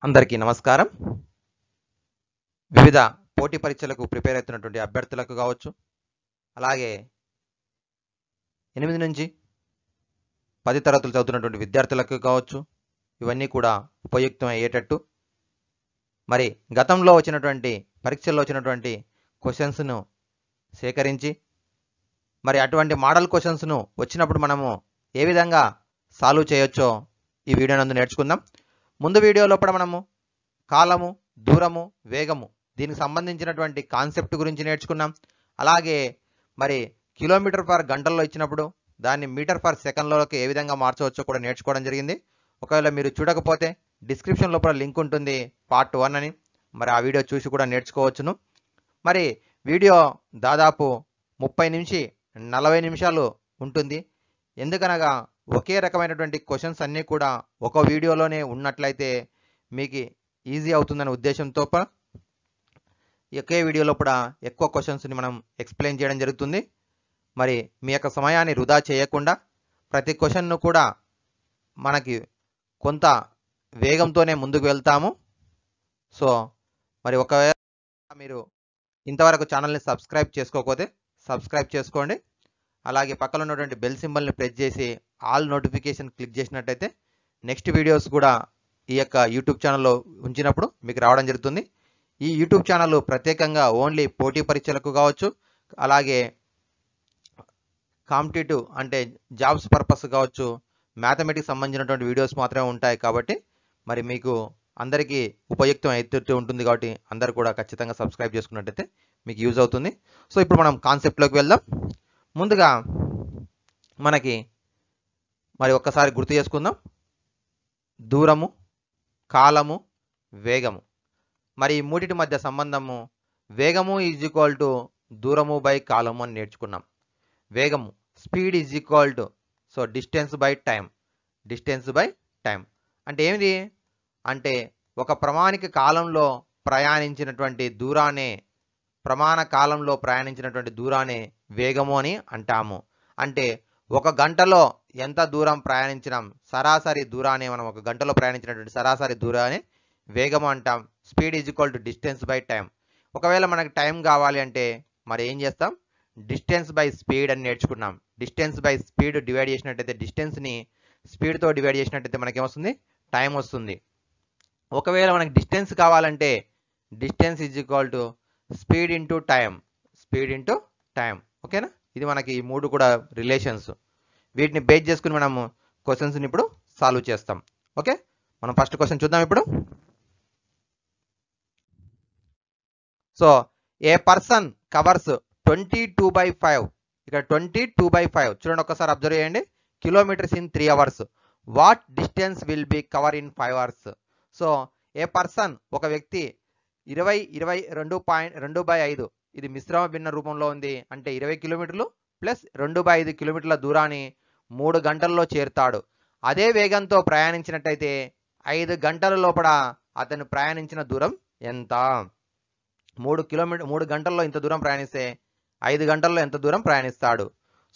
అందరికీ నమస్కారం. వివిధ పోటీ పరీక్షలకు ప్రిపేర్ అవుతున్నటువంటి అభ్యర్థులకు కావచ్చు, అలాగే 8 నుంచి 10 తరగతులు చదువుతున్నటువంటి విద్యార్థులకు కావచ్చు, ఇవన్నీ కూడా ఉపయుక్తం అయ్యేటట్టు మరి గతంలో వచ్చినటువంటి పరీక్షల్లో వచ్చినటువంటి క్వశ్చన్స్ను సేకరించి మరి అటువంటి మోడల్ క్వశ్చన్స్ను వచ్చినప్పుడు మనము ఏ విధంగా సాల్వ్ చేయొచ్చో ఈ వీడియో నందు నేర్చుకుందాం. ముందు వీడియో లోపల మనము కాలము, దూరము, వేగము దీనికి సంబంధించినటువంటి కాన్సెప్ట్ గురించి నేర్చుకున్నాం. అలాగే మరి కిలోమీటర్ పర్ గంటల్లో ఇచ్చినప్పుడు దాన్ని మీటర్ పర్ సెకండ్లోకి ఏ విధంగా మార్చవచ్చో కూడా నేర్చుకోవడం జరిగింది. ఒకవేళ మీరు చూడకపోతే డిస్క్రిప్షన్ లోపల లింక్ ఉంటుంది పార్ట్ 1 అని, మరి ఆ వీడియో చూసి కూడా నేర్చుకోవచ్చును. మరి వీడియో దాదాపు 30 నుంచి 40 నిమిషాలు ఉంటుంది. ఎందుకనగా ఒకే రకమైనటువంటి క్వశ్చన్స్ అన్నీ కూడా ఒక వీడియోలోనే ఉన్నట్లయితే మీకు ఈజీ అవుతుందనే ఉద్దేశంతో ఒకే వీడియోలో కూడా ఎక్కువ క్వశ్చన్స్ని మనం ఎక్స్ప్లెయిన్ చేయడం జరుగుతుంది. మరి మీ యొక్క సమయాన్ని వృధా చేయకుండా ప్రతి క్వశ్చన్ను కూడా మనకి కొంత వేగంతోనే ముందుకు వెళ్తాము. సో మరి ఒకవేళ మీరు ఇంతవరకు ఛానల్ని సబ్స్క్రైబ్ చేసుకోకపోతే సబ్స్క్రైబ్ చేసుకోండి. అలాగే పక్కన ఉన్నటువంటి బెల్ సింబల్ని ప్రెస్ చేసి ఆల్ నోటిఫికేషన్ క్లిక్ చేసినట్టయితే నెక్స్ట్ వీడియోస్ కూడా ఈ యొక్క యూట్యూబ్ ఛానల్లో ఉంచినప్పుడు మీకు రావడం జరుగుతుంది. ఈ యూట్యూబ్ ఛానల్ ప్రత్యేకంగా ఓన్లీ పోటీ పరీక్షలకు కావచ్చు, అలాగే కాంపిటేటివ్ అంటే జాబ్స్ పర్పస్ కావచ్చు, మ్యాథమెటిక్స్ సంబంధించినటువంటి వీడియోస్ మాత్రమే ఉంటాయి. కాబట్టి మరి మీకు అందరికీ ఉపయుక్తం అయితే ఉంటుంది. కాబట్టి అందరూ కూడా ఖచ్చితంగా సబ్స్క్రైబ్ చేసుకున్నట్టయితే మీకు యూజ్ అవుతుంది. సో ఇప్పుడు మనం కాన్సెప్ట్లోకి వెళ్దాం. ముందుగా మనకి మరి ఒక్కసారి గుర్తు చేసుకుందాం. దూరము, కాలము, వేగము. మరి ఈ మూడిటి మధ్య సంబంధము వేగము ఈజ్ ఈక్వల్ టు దూరము బై కాలము అని నేర్చుకున్నాం. వేగము speed is equal to so distance by time. Distance by time అంటే ఏమిటి అంటే ఒక ప్రమాణిక కాలంలో ప్రయాణించినటువంటి దూరాన్ని వేగము అని అంటాము. అంటే ఒక గంటలో ఎంత దూరం ప్రయాణించినాం, సరాసరి దూరాన్ని మనం ఒక గంటలో ప్రయాణించినటువంటి సరాసరి దూరాన్ని వేగము అంటాం. Speed is equal to distance by time. ఒకవేళ మనకు టైం కావాలి అంటే మరి ఏం చేస్తాం, డిస్టెన్స్ బై స్పీడ్ అని నేర్చుకున్నాం. డిస్టెన్స్ బై స్పీడ్ డివైడ్ చేసినట్టయితే డిస్టెన్స్ని స్పీడ్తో డివైడ్ చేసినట్టయితే మనకి ఏమొస్తుంది, టైం వస్తుంది. ఒకవేళ మనకి డిస్టెన్స్ కావాలంటే distance is equal to speed into time. Speed into time. ఓకేనా, ఇది మనకి ఈ మూడు కూడా రిలేషన్స్. వీటిని బేస్ చేసుకుని మనము క్వశ్చన్స్ని ఇప్పుడు సాల్వ్ చేస్తాం. ఓకే, మనం ఫస్ట్ క్వశ్చన్ చూద్దాం ఇప్పుడు. సో ఏ పర్సన్ కవర్స్ 22/5. ఇక్కడ 22/5 చూడండి, ఒక్కసారి అబ్జర్వ్ చేయండి. Kilometres in 3 hours. What distance will be cover in 5 hours? So A person ఒక వ్యక్తి 22/5 ఇది మిశ్రమ భిన్న రూపంలో ఉంది. అంటే 20 కిలోమీటర్లు ప్లస్ 2/5 కిలోమీటర్ల దూరాన్ని 3 గంటల్లో చేరుతాడు. అదే వేగంతో ప్రయాణించినట్టయితే 5 గంటల లోపల అతను ప్రయాణించిన దూరం ఎంత? 3 గంటల్లో ఇంత దూరం ప్రయాణిస్తే 5 గంటల్లో ఎంత దూరం ప్రయాణిస్తాడు?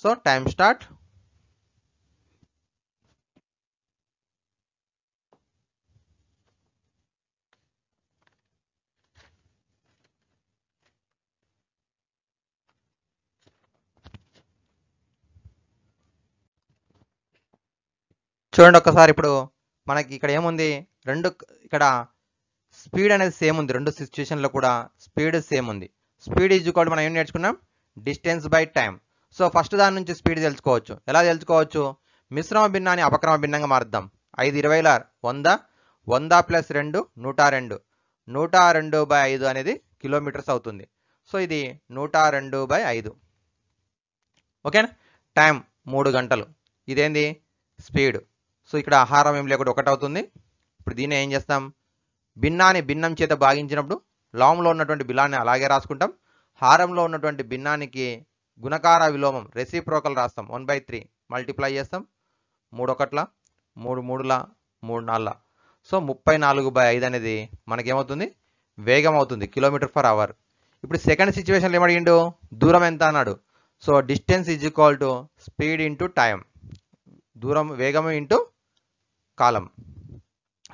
So time start. చూడండి ఒక్కసారి, ఇప్పుడు మనకి ఇక్కడ ఏముంది, ఇక్కడ స్పీడ్ అనేది సేమ్ ఉంది. రెండు సిచ్యువేషన్లో కూడా స్పీడ్ సేమ్ ఉంది. స్పీడ్ ఈజ్ ఈక్వల్ మనం ఏం నేర్చుకున్నాం, distance by time. So first దాని నుంచి స్పీడ్ తెలుసుకోవచ్చు. ఎలా తెలుసుకోవచ్చు, మిశ్రమ భిన్నాన్ని అపక్రమ భిన్నంగా మారుద్దాం. 5/20 100, 100 + 2 102, 102/5 అనేది కిలోమీటర్స్ అవుతుంది. సో ఇది 102/5. ఓకేనా, టైం 3 గంటలు. ఇదేంది, స్పీడ్. సో ఇక్కడ హారం ఏం లేకుండా 1 అవుతుంది. ఇప్పుడు దీన్ని ఏం చేస్తాం, భిన్నాన్ని భిన్నం చేత భాగించినప్పుడు లాంలో ఉన్నటువంటి బిలాన్ని అలాగే రాసుకుంటాం. హారంలో ఉన్నటువంటి భిన్నానికి గుణకార విలోమం రెసిప్రోకల్ రాస్తాం. 1/3 మల్టిప్లై చేస్తాం. 3 1 3 3 3 4. సో 34/5 అనేది మనకేమవుతుంది, వేగం అవుతుంది, km/h. ఇప్పుడు సెకండ్ సిచ్యువేషన్లో ఏమడిగిండు, దూరం ఎంత అన్నాడు. So distance is equal to speed into time. దూరం వేగం ఇంటూ కాలం.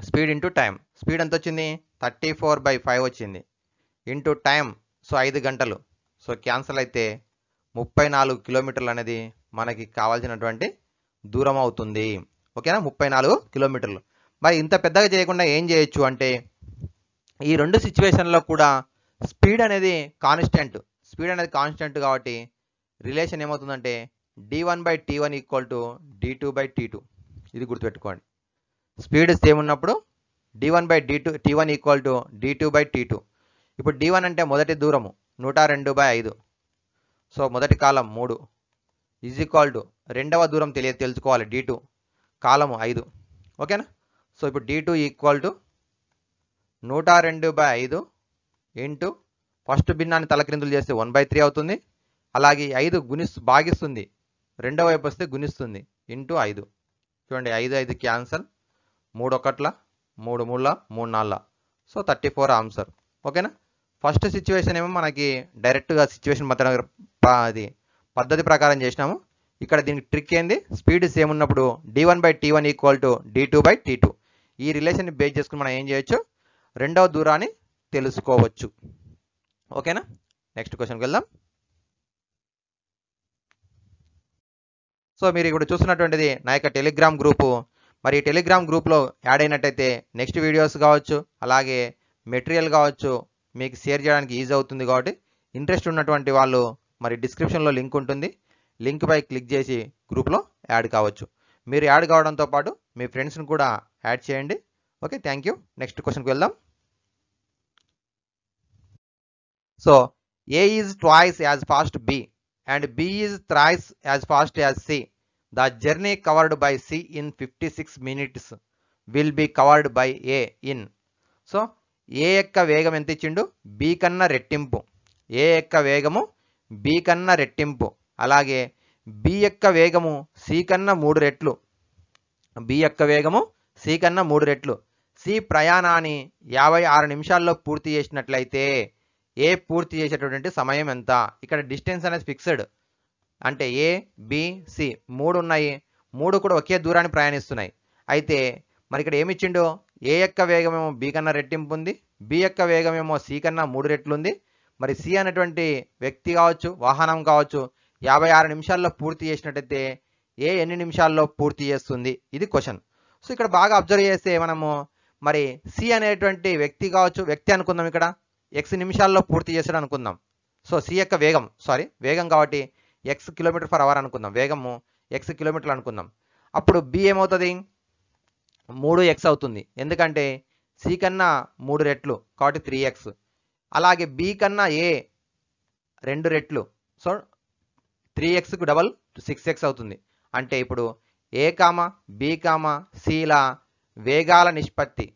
Speed into time. స్పీడ్ ఎంత వచ్చింది? 34/5 వచ్చింది. ఇంటూ టైం, సో 5 గంటలు. సో క్యాన్సల్ అయితే 34 కిలోమీటర్లు అనేది మనకి కావాల్సినటువంటి దూరం అవుతుంది. ఓకేనా, 34 కిలోమీటర్లు. మరి ఇంత పెద్దగా చేయకుండా ఏం చేయొచ్చు అంటే, ఈ రెండు సిచ్యువేషన్లో కూడా స్పీడ్ అనేది కాన్స్టెంట్ కాబట్టి రిలేషన్ ఏమవుతుందంటే d1/t1 = d2/t2. ఇది గుర్తుపెట్టుకోండి. స్పీడ్ సేమ్ ఉన్నప్పుడు d1/t1 = d2/t2. ఇప్పుడు d1 అంటే మొదటి దూరము 102/5. సో మొదటి కాలం 3 = రెండవ దూరం తెలుసుకోవాలి d2, కాలము 5. ఓకేనా. సో ఇప్పుడు d2 = 102/5 ఇంటూ ఫస్ట్ భిన్నాన్ని తలక్రిందులు చేస్తే 1/3 అవుతుంది. అలాగే 5 భాగిస్తుంది, రెండవ వైపు వస్తే గుణిస్తుంది, ఇంటూ 5. చూడండి, 5 5 క్యాన్సల్, 3 1 3 3 3 4. So 34 answer. ఓకేనా. ఫస్ట్ సిచ్యువేషన్ ఏమో మనకి డైరెక్ట్గా సిచ్యువేషన్ అది పద్ధతి ప్రకారం చేసినాము. ఇక్కడ దీనికి ట్రిక్ ఏంది, స్పీడ్ సేమ్ ఉన్నప్పుడు d1/t1 = d2/t2. ఈ రిలేషన్ని బేస్ చేసుకుని మనం ఏం చేయొచ్చు, రెండవ దూరాన్ని తెలుసుకోవచ్చు. ఓకేనా. నెక్స్ట్ క్వశ్చన్కి వెళ్దాం. సో మీరు ఇప్పుడు చూస్తున్నటువంటిది నా యొక్క టెలిగ్రామ్ గ్రూపు. మరి ఈ టెలిగ్రామ్ గ్రూప్లో యాడ్ అయినట్టయితే నెక్స్ట్ వీడియోస్ కావచ్చు, అలాగే మెటీరియల్ కావచ్చు, మీకు షేర్ చేయడానికి ఈజీ అవుతుంది. కాబట్టి ఇంట్రెస్ట్ ఉన్నటువంటి వాళ్ళు మరి డిస్క్రిప్షన్లో లింక్ ఉంటుంది, లింక్పై క్లిక్ చేసి గ్రూప్లో యాడ్ కావచ్చు. మీరు యాడ్ కావడంతో పాటు మీ ఫ్రెండ్స్ని కూడా యాడ్ చేయండి. Okay, thank you. నెక్స్ట్ క్వశ్చన్కి వెళ్దాం. So A is twice as fast B and B is thrice as fast as C. The journey covered by C in 56 minutes will be covered by A in. So A యొక్క వేగం ఎంత ఇచ్చిండు, B కన్నా రెట్టింపు. A యొక్క వేగము B కన్నా రెట్టింపు. అలాగే B యొక్క వేగము C కన్నా 3 రెట్లు. B యొక్క వేగము C కన్నా 3 రెట్లు. C ప్రయాణాన్ని 56 నిమిషాల్లో పూర్తి చేసినట్లయితే ఏ పూర్తి చేసేటటువంటి సమయం ఎంత? ఇక్కడ డిస్టెన్స్ అనేది ఫిక్స్డ్, అంటే ఏ బి సి 3 ఉన్నాయి, 3 కూడా ఒకే దూరాన్ని ప్రయాణిస్తున్నాయి. అయితే మరి ఇక్కడ ఏమి ఇచ్చిండు, ఏ యొక్క వేగమేమో బి కన్నా రెట్టింపు ఉంది, బి యొక్క వేగమేమో సి కన్నా 3 రెట్లు ఉంది. మరి సి అనేటువంటి వ్యక్తి కావచ్చు, వాహనం కావచ్చు, 56 నిమిషాల్లో పూర్తి చేసినట్టయితే ఏ ఎన్ని నిమిషాల్లో పూర్తి చేస్తుంది? ఇది క్వశ్చన్. సో ఇక్కడ బాగా అబ్జర్వ్ చేస్తే మనము మరి సి అనేటువంటి వ్యక్తి కావచ్చు, వ్యక్తి అనుకుందాం, ఇక్కడ x నిమిషాల్లో పూర్తి చేసాడు అనుకుందాం. సో సి యొక్క వేగం కాబట్టి x km/h అనుకుందాం, వేగము x కిలోమీటర్లు అనుకుందాం. అప్పుడు b ఏమవుతుంది, 3x అవుతుంది, ఎందుకంటే సి కన్నా 3 రెట్లు కాబట్టి 3x. అలాగే b కన్నా a 2 రెట్లు, సో 3xకు డబల్ 6x అవుతుంది. అంటే ఇప్పుడు a, b, cల వేగాల నిష్పత్తి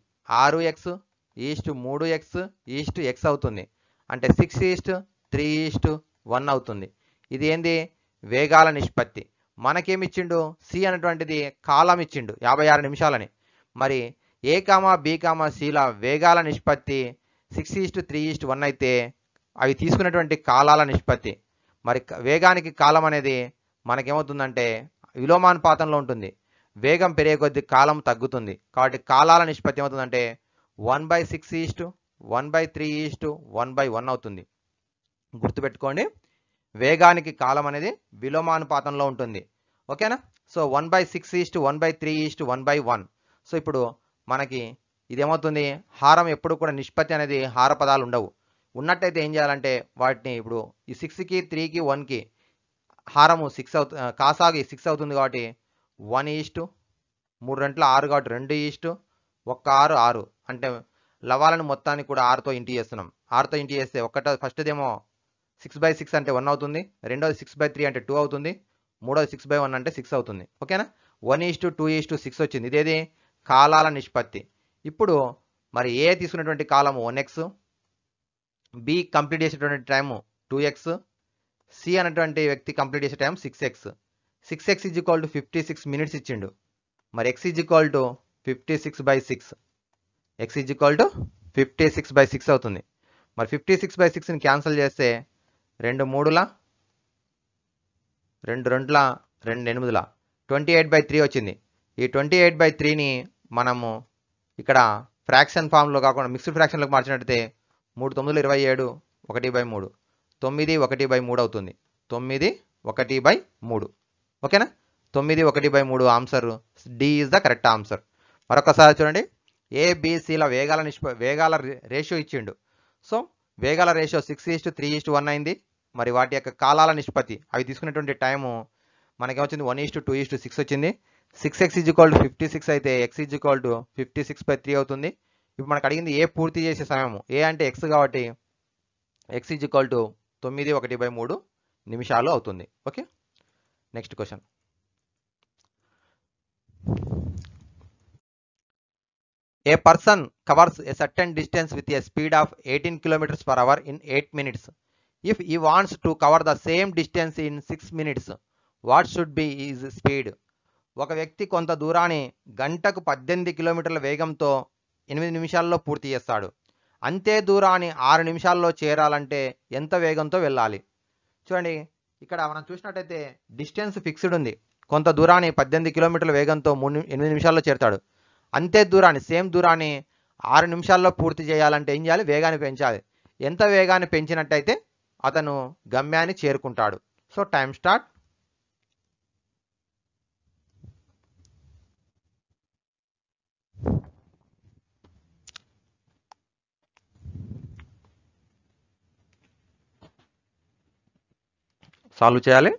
6x:3x:x అవుతుంది. అంటే 6:3:1 అవుతుంది. ఇది ఏంది, వేగాల నిష్పత్తి. మనకేమిచ్చిండు, సి అనేటువంటిది కాలం ఇచ్చిండు 56 నిమిషాలని. మరి ఏ, బి, సిల వేగాల నిష్పత్తి 6:3:1 అయితే అవి తీసుకున్నటువంటి కాలాల నిష్పత్తి. మరి వేగానికి కాలం అనేది మనకేమవుతుందంటే విలోమానుపాతంలో ఉంటుంది. వేగం పెరిగే కొద్దీ కాలం తగ్గుతుంది. కాబట్టి కాలాల నిష్పత్తి ఏమవుతుందంటే 1/6:1/3:1/1 అవుతుంది. గుర్తుపెట్టుకోండి, వేగానికి కాలం అనేది విలోమానుపాతంలో ఉంటుంది. ఓకేనా. సో 1/6:1/3:1/1. సో ఇప్పుడు మనకి ఇదేమవుతుంది, హారం ఎప్పుడు కూడా నిష్పత్తి అనేది హార పదాలు ఉండవు. ఉన్నట్టయితే ఏం చేయాలంటే వాటిని ఇప్పుడు ఈ 6కి 3కి 1కి హారము 6 అవుతుంది, కాసాగి 6 అవుతుంది కాబట్టి 1:3 రెట్లు 6 కాబట్టి 2:1 6 అంటే లవాలను మొత్తాన్ని కూడా 6తో ఇంటూ చేస్తున్నాం. 6తో ఇంటూ చేస్తే ఫస్ట్దేమో 6/6 అంటే 1 అవుతుంది, రెండోది 6/3 అంటే 2 అవుతుంది, మూడోది 6/1 అంటే 6 అవుతుంది. ఓకేనా. 1:2:6 వచ్చింది. ఇదేది కాలాల నిష్పత్తి. ఇప్పుడు మరి ఏ తీసుకున్నటువంటి కాలము 1x, బి కంప్లీట్ చేసేటువంటి టైము 2x, సి అనేటువంటి వ్యక్తి కంప్లీట్ చేసే టైం 6x. 6x = 56 మినిట్స్ ఇచ్చిండు. మరి x = 56/6. x = 56/6 అవుతుంది. మరి 56/6ని క్యాన్సిల్ చేస్తే 2 3ల 2 2ల 2 8ల 28/3 వచ్చింది. ఈ 28/3ని మనము ఇక్కడ ఫ్రాక్షన్ ఫామ్లో కాకుండా మిక్స్డ్ ఫ్రాక్షన్లోకి మార్చినట్టయితే 3 9 27 1/3 9 1/3 అవుతుంది. 9 1/3 ఓకేనా. 9 1/3 answer D is the correct answer. మరొకసారి చూడండి, ఏబిసిల వేగాల రేషియో ఇచ్చిండు. సో వేగాల రేషియో 6:3:1 అయింది. మరి వాటి యొక్క కాలాల నిష్పత్తి అవి తీసుకున్నటువంటి టైము మనకేమొచ్చింది 1:2:6 వచ్చింది. 6x = 56 అయితే x = 56/3 అవుతుంది. ఇప్పుడు మనకు అడిగింది ఏ పూర్తి చేసే సమయము, ఏ అంటే x కాబట్టి x = 9 1/3 నిమిషాలు అవుతుంది. Okay, next question. A person covers a certain distance with a speed of 18 km/h in 8 minutes. If he wants to cover the same distance in 6 minutes, what should be his speed? ఒక వ్యక్తి కొంత దూరాన్ని గంటకు 18 కిలోమీటర్ల వేగంతో 8 నిమిషాల్లో పూర్తి చేస్తాడు. అంతే దూరాన్ని 6 నిమిషాల్లో చేరాలంటే ఎంత వేగంతో వెళ్ళాలి? చూడండి, ఇక్కడ మనం చూసినట్టయితే డిస్టెన్స్ ఫిక్స్డ్ ఉంది. కొంత దూరాన్ని 18 కిలోమీటర్ల వేగంతో 8 నిమిషాల్లో చేరుతాడు. అంతే దూరాన్ని, సేమ్ దూరాన్ని 6 నిమిషాల్లో పూర్తి చేయాలంటే ఏం చేయాలి? వేగాన్ని పెంచాలి. ఎంత వేగాన్ని పెంచినట్టయితే అతను గమ్యాన్ని చేరుకుంటాడు? So time start. సాల్వ్ చేయాలి.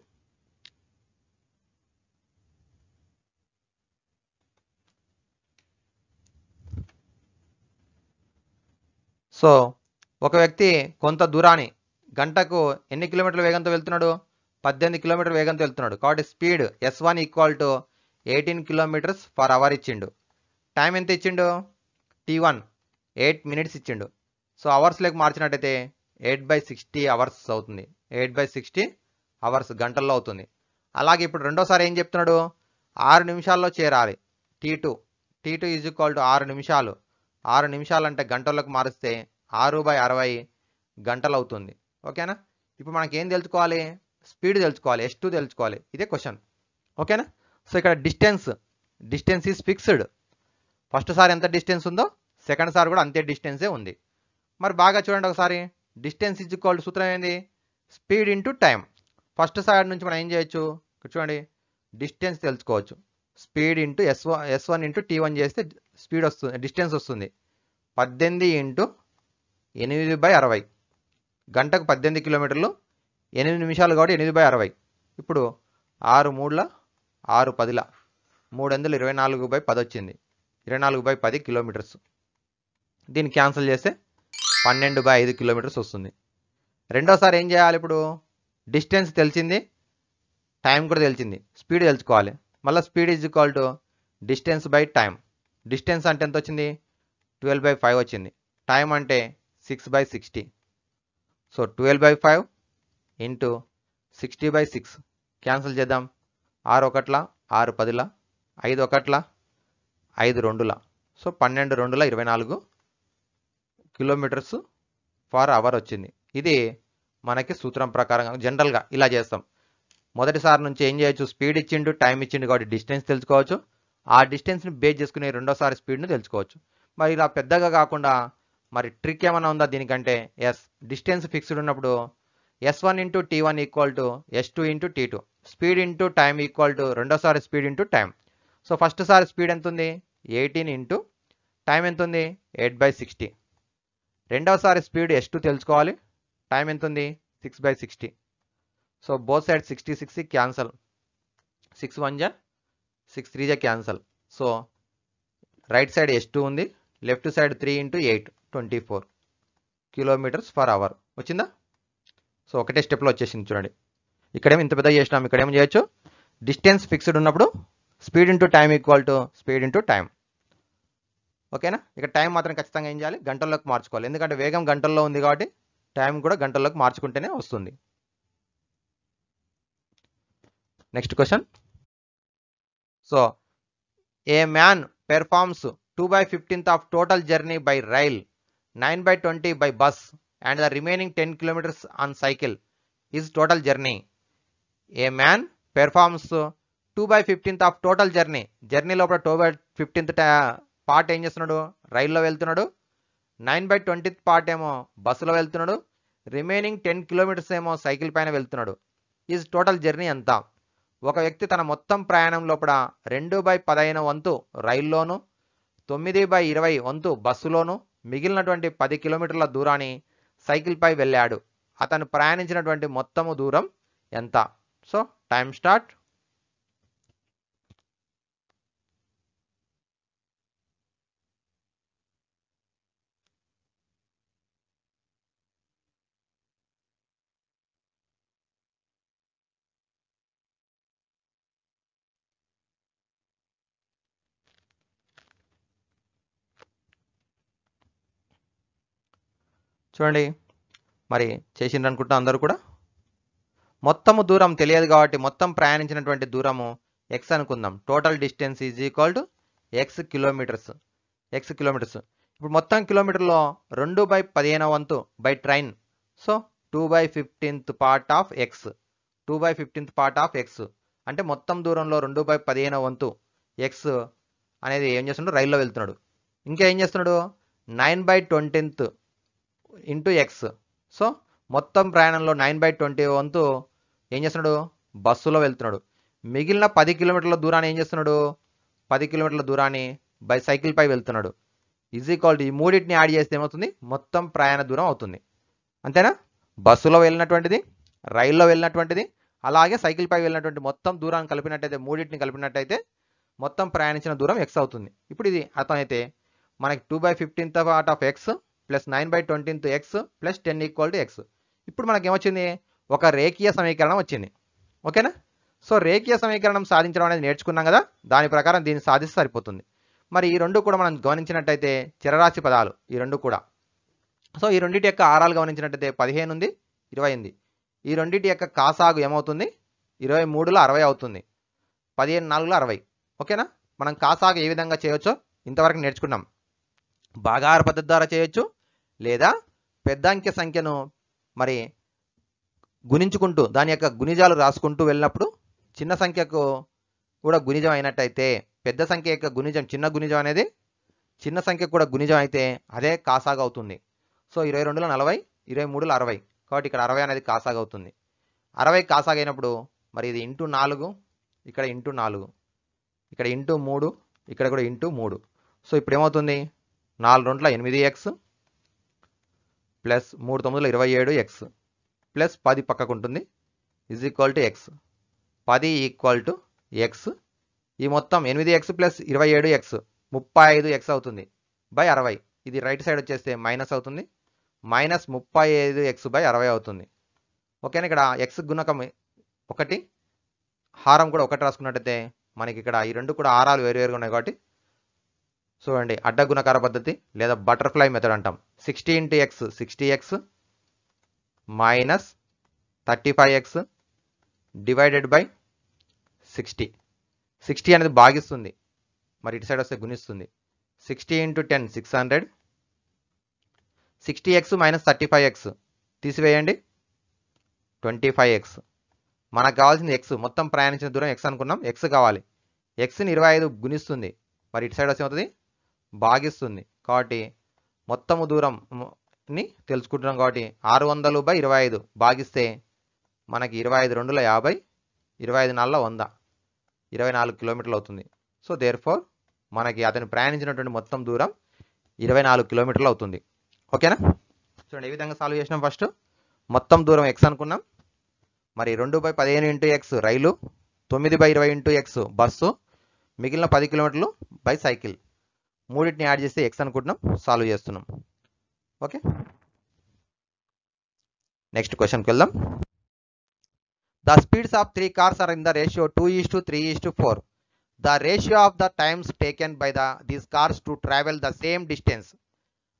సో ఒక వ్యక్తి కొంత దూరాన్ని గంటకు ఎన్ని కిలోమీటర్ల వేగంతో వెళ్తున్నాడు? 18 కిలోమీటర్ల వేగంతో వెళ్తున్నాడు. కాబట్టి స్పీడ్ S1 = 18 km/h ఇచ్చిండు. టైం ఎంత ఇచ్చిండు? T1 8 minutes ఇచ్చిండు. సో అవర్స్లోకి మార్చినట్టయితే 8/60 hours అవుతుంది. 8/60 hours గంటల్లో అవుతుంది. అలాగే ఇప్పుడు రెండోసారి ఏం చెప్తున్నాడు? 6 నిమిషాల్లో చేరాలి. T2 = 6 నిమిషాలు. 6 నిమిషాలు అంటే గంటల్లోకి మారిస్తే 6/60 గంటలు అవుతుంది. ఓకేనా. ఇప్పుడు మనకి ఏం తెలుసుకోవాలి? స్పీడ్ తెలుసుకోవాలి, S2 తెలుసుకోవాలి. ఇదే క్వశ్చన్. ఓకేనా. సో ఇక్కడ డిస్టెన్స్ ఈజ్ ఫిక్స్డ్. ఫస్ట్ సారి ఎంత డిస్టెన్స్ ఉందో సెకండ్ సారి కూడా అంతే డిస్టెన్సే ఉంది. మరి బాగా చూడండి ఒకసారి. డిస్టెన్స్ = సూత్రం ఏంది? Speed into time. ఫస్ట్ సారి నుంచి మనం ఏం చేయొచ్చు? చూడండి, డిస్టెన్స్ తెలుసుకోవచ్చు. Speed into S1 into T1 చేస్తే స్పీడ్ వస్తుంది, డిస్టెన్స్ వస్తుంది. 18 × 8/60 గంటకు 18 కిలోమీటర్లు 8 నిమిషాలు కాబట్టి 8/60. ఇప్పుడు 6 3 6 10 324/10 వచ్చింది. 24/10 కిలోమీటర్స్. దీన్ని క్యాన్సిల్ చేస్తే 12/5 కిలోమీటర్స్ వస్తుంది. రెండోసారి ఏం చేయాలి? ఇప్పుడు డిస్టెన్స్ తెలిసింది, టైం కూడా తెలిసింది, స్పీడ్ తెలుసుకోవాలి. మళ్ళీ speed = distance by time. Distance అంటే ఎంత వచ్చింది? 12/5 వచ్చింది. టైం అంటే 6/60. సో 12/5 × 60/6 క్యాన్సిల్ చేద్దాం. 6 1 6 10 5 1 5 2 సో 12 2 24 km/h వచ్చింది. ఇది మనకి సూత్రం ప్రకారంగా జనరల్గా ఇలా చేస్తాం. మొదటిసారి నుంచి ఏం చేయొచ్చు? స్పీడ్ ఇచ్చిండు, టైం ఇచ్చిండు కాబట్టి డిస్టెన్స్ తెలుసుకోవచ్చు. ఆ డిస్టెన్స్ని బేస్ చేసుకుని రెండోసారి స్పీడ్ని తెలుసుకోవచ్చు. మరి ఇలా పెద్దగా కాకుండా మరి ట్రిక్ ఏమైనా ఉందా దీనికంటే? ఎస్, డిస్టెన్స్ ఫిక్స్డ్ ఉన్నప్పుడు S1 × T1 = S2 × T2. Speed into time = రెండోసారి speed into time. So first సారి స్పీడ్ ఎంత ఉంది? 18 ఇంటూ టైం ఎంత ఉంది? 8/60. రెండోసారి స్పీడ్ S2 తెలుసుకోవాలి. టైం ఎంత ఉంది? 6/60. So both side 66 cancel. 6 1 6 3 cancel. So right side S2 ఉంది, లెఫ్ట్ సైడ్ 3 × 8 24 km/h వచ్చిందా? సో ఒకటే స్టెప్లో వచ్చేసింది. చూడండి, ఇక్కడేమో ఇంత పెద్ద చేసినాం, ఇక్కడేమో చేయొచ్చు. డిస్టెన్స్ ఫిక్స్డ్ ఉన్నప్పుడు speed into time = speed into time. ఓకేనా. ఇక టైం మాత్రం ఖచ్చితంగా ఏం చేయాలి? గంటల్లోకి మార్చుకోవాలి. ఎందుకంటే వేగం గంటల్లో ఉంది కాబట్టి టైం కూడా గంటల్లోకి మార్చుకుంటేనే వస్తుంది. Next question. So A man performs 2/15 of total journey by rail, 9/20 by bus and the remaining 10 kilometers on cycle. His total journey. A man performs 2/15 of total journey. Journey లోపల 2/15 పార్ట్ ఏం చేస్తున్నాడు, రైల్లో వెళ్తున్నాడు. 9/20 part ఏమో బస్సులో వెళ్తున్నాడు. Remaining 10 kilometres ఏమో cycle పైన వెళ్తున్నాడు. ఈ టోటల్ జర్నీ ఎంత? ఒక వ్యక్తి తన మొత్తం ప్రయాణం లోపల 2/15 వంతు రైల్లోను, 9/20 వంతు బస్సులోను, మిగిలినటువంటి 10 కిలోమీటర్ల దూరాన్ని సైకిల్ పై వెళ్ళాడు. అతను ప్రయాణించినటువంటి మొత్తము దూరం ఎంత? So time start. చూడండి, మరి చేసిండ్రు అనుకుంటా అందరూ కూడా. మొత్తము దూరం తెలియదు కాబట్టి మొత్తం ప్రయాణించినటువంటి దూరము ఎక్స్ అనుకుందాం. Total distance is equal to X kilometres. ఇప్పుడు మొత్తం కిలోమీటర్లో 2/15 వంతు by train. So 2/15 part of X. 2/15 part of X అంటే మొత్తం దూరంలో 2/15 వంతు ఎక్స్ అనేది ఏం చేస్తున్నాడు, రైల్లో వెళ్తున్నాడు. ఇంకా ఏం చేస్తున్నాడు, 9/20 ఇంటూ ఎక్స్. సో మొత్తం ప్రయాణంలో 9/20 వంతు ఏం చేస్తున్నాడు, బస్సులో వెళ్తున్నాడు. మిగిలిన 10 కిలోమీటర్ల దూరాన్ని ఏం చేస్తున్నాడు, 10 కిలోమీటర్ల దూరాన్ని బై సైకిల్ పై వెళ్తున్నాడు. ఈజ్ ఈక్వల్ టు ఈ మూడింటిని యాడ్ చేస్తే ఏమవుతుంది, మొత్తం ప్రయాణ దూరం అవుతుంది. అంతేనా? బస్సులో వెళ్ళినటువంటిది, రైల్లో వెళ్ళినటువంటిది, అలాగే సైకిల్ పై వెళ్ళినటువంటి మొత్తం దూరాన్ని కలిపినట్టయితే, మూడింటిని కలిపినట్టయితే మొత్తం ప్రయాణించిన దూరం ఎక్స్ అవుతుంది. ఇప్పుడు ఇది అర్థమైతే మనకి 2/15 part of X plus 9/20 X plus 10 equal to X. ఇప్పుడు మనకి ఏమొచ్చింది, ఒక రేఖీయ సమీకరణం వచ్చింది. ఓకేనా? సో రేఖీయ సమీకరణం సాధించడం అనేది నేర్చుకున్నాం కదా, దాని ప్రకారం దీన్ని సాధిస్తే సరిపోతుంది. మరి ఈ రెండు కూడా మనం గమనించినట్టయితే చరరాశి పదాలు ఈ రెండు కూడా. సో ఈ రెండింటి యొక్క ఆరాలు గమనించినట్టయితే 15 ఉంది, 20 ఉంది. ఈ రెండింటి యొక్క కాసాగు ఏమవుతుంది, 23లో 60 అవుతుంది, 15 4లో 60. ఓకేనా? మనం కాసాగు ఏ విధంగా చేయొచ్చో ఇంతవరకు నేర్చుకున్నాం. భాగాహార పద్ధతి ద్వారా చేయొచ్చు, లేదా పెద్ద అంకె సంఖ్యను మరి గుణించుకుంటూ దాని యొక్క గుణిజాలు రాసుకుంటూ వెళ్ళినప్పుడు చిన్న సంఖ్యకు కూడా గుణిజం అయినట్టయితే, పెద్ద సంఖ్య యొక్క గుణిజం చిన్న గుణిజం అనేది చిన్న సంఖ్య కూడా గుణిజం అయితే అదే కాసాగు అవుతుంది. సో 22లో 40, 23లో 60 కాబట్టి ఇక్కడ 60 అనేది కాసాగు అవుతుంది. 60 కాసాగు అయినప్పుడు మరి ఇది ఇంటూ 4, ఇక్కడ ఇంటూ 4, ఇక్కడ ఇంటూ 3, ఇక్కడ కూడా ఇంటూ 3. సో ఇప్పుడు ఏమవుతుంది, 4 2ల 8x ప్లస్ 3 9ల 27x ప్లస్ 10 పక్కకు ఉంటుంది is equal to X. 10 equal to X. ఈ మొత్తం 8x ప్లస్ 27x 35x అవుతుంది బై 60. ఇది రైట్ సైడ్ వచ్చేస్తే మైనస్ అవుతుంది, మైనస్ 35x బై 60 అవుతుంది. ఓకేనా? ఇక్కడ ఎక్స్ గుణకం 1, హారం కూడా 1 రాసుకున్నట్టయితే మనకి ఇక్కడ ఈ రెండు కూడా ఆరాలు వేరువేరుగా ఉన్నాయి కాబట్టి చూడండి, అడ్డ గుణకార పద్ధతి లేదా బటర్ఫ్లై మెథడ్ అంటాం. 60 into X 60x minus 35x divided by 60. 60 అనేది భాగిస్తుంది, మరి ఇటు సైడ్ వస్తే గుణిస్తుంది. 60 ఇంటూ 10 600. 60x మైనస్ 35x తీసివేయండి, 25x. మనకు కావాల్సింది ఎక్స్, మొత్తం ప్రయాణించిన దూరం ఎక్స్ అనుకున్నాం, ఎక్స్ కావాలి. ఎక్స్ని 25 గుణిస్తుంది, మరి ఇటు సైడ్ వస్తే అవుతుంది భాగిస్తుంది. కాబట్టి మొత్తము దూరంని తెలుసుకుంటున్నాం కాబట్టి 600/25 భాగిస్తే మనకి 25 2ల 50, 25 4ల 100, 24 కిలోమీటర్లు అవుతుంది. సో దేర్ ఫోర్ మనకి అతను ప్రయాణించినటువంటి మొత్తం దూరం 24 కిలోమీటర్లు అవుతుంది. ఓకేనా? చూడండి ఏ విధంగా సాల్వ్ చేసినాం. ఫస్ట్ మొత్తం దూరం ఎక్స్ అనుకున్నాం, మరి 2/15 ఇంటూ ఎక్స్ రైలు, 9/20 ఇంటూ ఎక్స్ బస్సు, మిగిలిన 10 కిలోమీటర్లు బై సైకిల్. మూడింటిని యాడ్ చేస్తే ఎక్స్ అనుకుంటున్నాం, సాల్వ్ చేస్తున్నాం. ఓకే, నెక్స్ట్ క్వశ్చన్కి వెళ్దాం. The speeds of 3 cars are in the ratio 2:3:4. The ratio of the times taken by these cars to travel the same distance.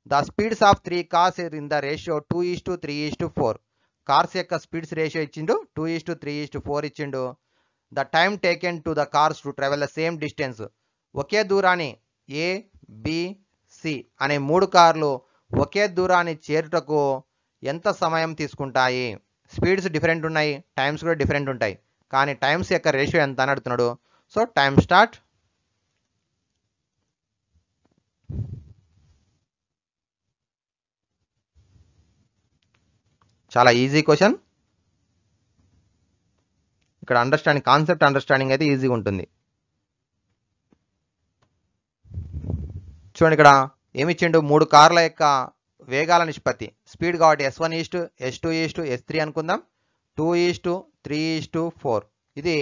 The speeds of 3 cars are in the ratio 2:3:4. Cars యొక్క speeds ratio ఇచ్చిండు 2:3:4 ఇచ్చిండు. The time taken to the cars to travel the same distance. ఒకే దూరాన్ని A, B, C అనే 3 కార్లు ఒకే దూరాన్ని చేరుటకు ఎంత సమయం తీసుకుంటాయి? స్పీడ్స్ డిఫరెంట్ ఉన్నాయి, టైమ్స్ కూడా డిఫరెంట్ ఉంటాయి, కానీ టైమ్స్ యొక్క రేషియో ఎంత అని అడుగుతున్నాడు. So time start. చాలా ఈజీ క్వశ్చన్. ఇక్కడ కాన్సెప్ట్ అండర్స్టాండింగ్ అయితే ఈజీగా ఉంటుంది. చూడండి ఇక్కడ ఏమి ఇచ్చిండు, 3 కార్ల యొక్క వేగాల నిష్పత్తి స్పీడ్ కాబట్టి S1:S2 S3 అనుకుందాం, 2:3:4. ఇది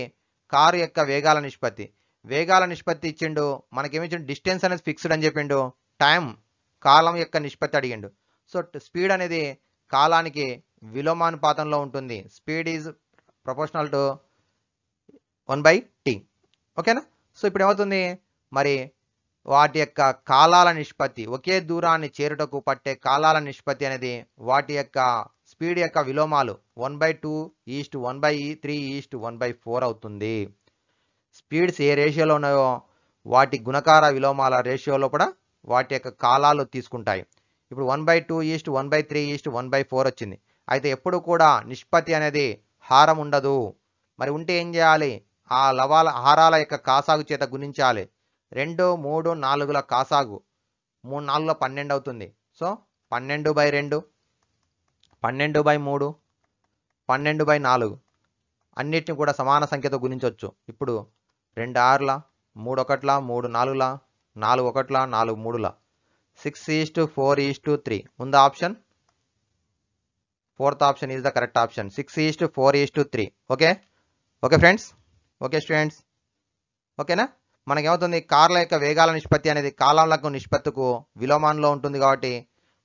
కారు యొక్క వేగాల నిష్పత్తి. వేగాల నిష్పత్తి ఇచ్చిండు, మనకేమి ఇచ్చిండు, డిస్టెన్స్ అనేది ఫిక్స్డ్ అని చెప్పిండు, టైం కాలం యొక్క నిష్పత్తి అడిగిండు. సో స్పీడ్ అనేది కాలానికి విలోమానుపాతంలో ఉంటుంది. Speed is proportional to 1/t. ఓకేనా. సో ఇప్పుడు ఏమవుతుంది, మరి వాటి యొక్క కాలాల నిష్పత్తి, ఒకే దూరాన్ని చేరుటకు పట్టే కాలాల నిష్పత్తి అనేది వాటి యొక్క స్పీడ్ యొక్క విలోమాలు 1/2:1/3:1/4 అవుతుంది. స్పీడ్స్ ఏ రేషియోలో ఉన్నాయో వాటి గుణకార విలోమాల రేషియోలో కూడా వాటి యొక్క కాలాలు తీసుకుంటాయి. ఇప్పుడు 1/2:1/3:1/4 వచ్చింది. అయితే ఎప్పుడు కూడా నిష్పత్తి అనేది హారం ఉండదు. మరి ఉంటే ఏం చేయాలి, ఆ హారాల యొక్క కాసాగు చేత గుణించాలి. 2, 3, 4ల కాసాగు 3, 4లో 12 అవుతుంది. సో 12/2, 12/3, 12/4 అన్నిటిని కూడా సమాన సంఖ్యతో గుణించవచ్చు. ఇప్పుడు 2 6ల, 3 1ల, 3 4ల, 4 1ల, 4 3ల, 6:4:3 ఉందా option? Fourth option is the correct option, 6:4:3. Okay friends, okay students, ఓకేనా. మనకేమవుతుంది, కార్ల యొక్క వేగాల నిష్పత్తి అనేది కాలాలకు నిష్పత్తుకు విలోమానంలో ఉంటుంది కాబట్టి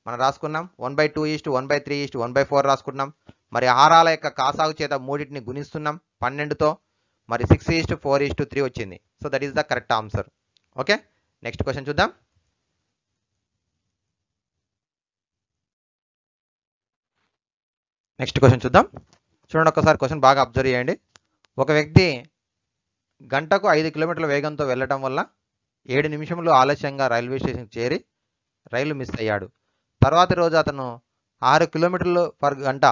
మనం రాసుకున్నాం 1/2:1/3:1/4 రాసుకున్నాం. మరి హారాల యొక్క కాసాగు చేత మూడింటిని గుణిస్తున్నాం 12తో, మరి 6:4:3 వచ్చింది. So that is the correct answer. Okay, next question చూద్దాం. చూడండి ఒక్కసారి క్వశ్చన్ బాగా అబ్జర్వ్ చేయండి. ఒక వ్యక్తి గంటకు 5 కిలోమీటర్ల వేగంతో వెళ్ళటం వల్ల 7 నిమిషములు ఆలస్యంగా రైల్వే స్టేషన్కి చేరి రైలు మిస్ అయ్యాడు. తర్వాతి రోజు అతను 6 కిలోమీటర్లు పర్ గంట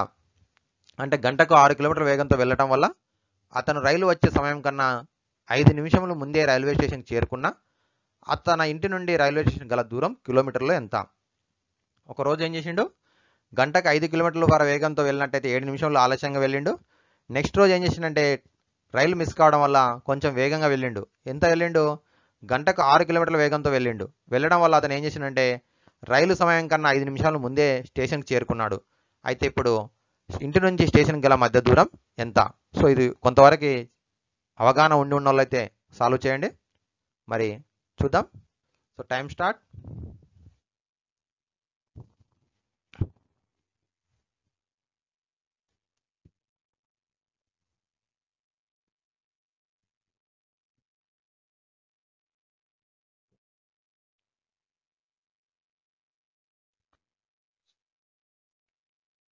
అంటే గంటకు 6 కిలోమీటర్ల వేగంతో వెళ్ళటం వల్ల అతను రైలు వచ్చే సమయం కన్నా 5 నిమిషములు ముందే రైల్వే స్టేషన్కి చేరుకున్నా అతని ఇంటి నుండి రైల్వే స్టేషన్ గల దూరం కిలోమీటర్లో ఎంత? ఒకరోజు ఏం చేసిండు, గంటకు 5 కిలోమీటర్ల పర్ వేగంతో వెళ్ళినట్టయితే 7 నిమిషంలో ఆలస్యంగా వెళ్ళిండు. నెక్స్ట్ రోజు ఏం చేసిండంటే రైలు మిస్ కావడం వల్ల కొంచెం వేగంగా వెళ్ళిండు. ఎంత వెళ్ళిండు, గంటకు 6 కిలోమీటర్ల వేగంతో వెళ్ళడం వల్ల అతను ఏం చేసిండంటే రైలు సమయం కన్నా 5 నిమిషాలు ముందే స్టేషన్కి చేరుకున్నాడు. అయితే ఇప్పుడు ఇంటి నుంచి స్టేషన్ గల మధ్య దూరం ఎంత? సో ఇది కొంతవరకు అవగాహన ఉన్న వాళ్ళైతే సాల్వ్ చేయండి. మరి చూద్దాం. So time start.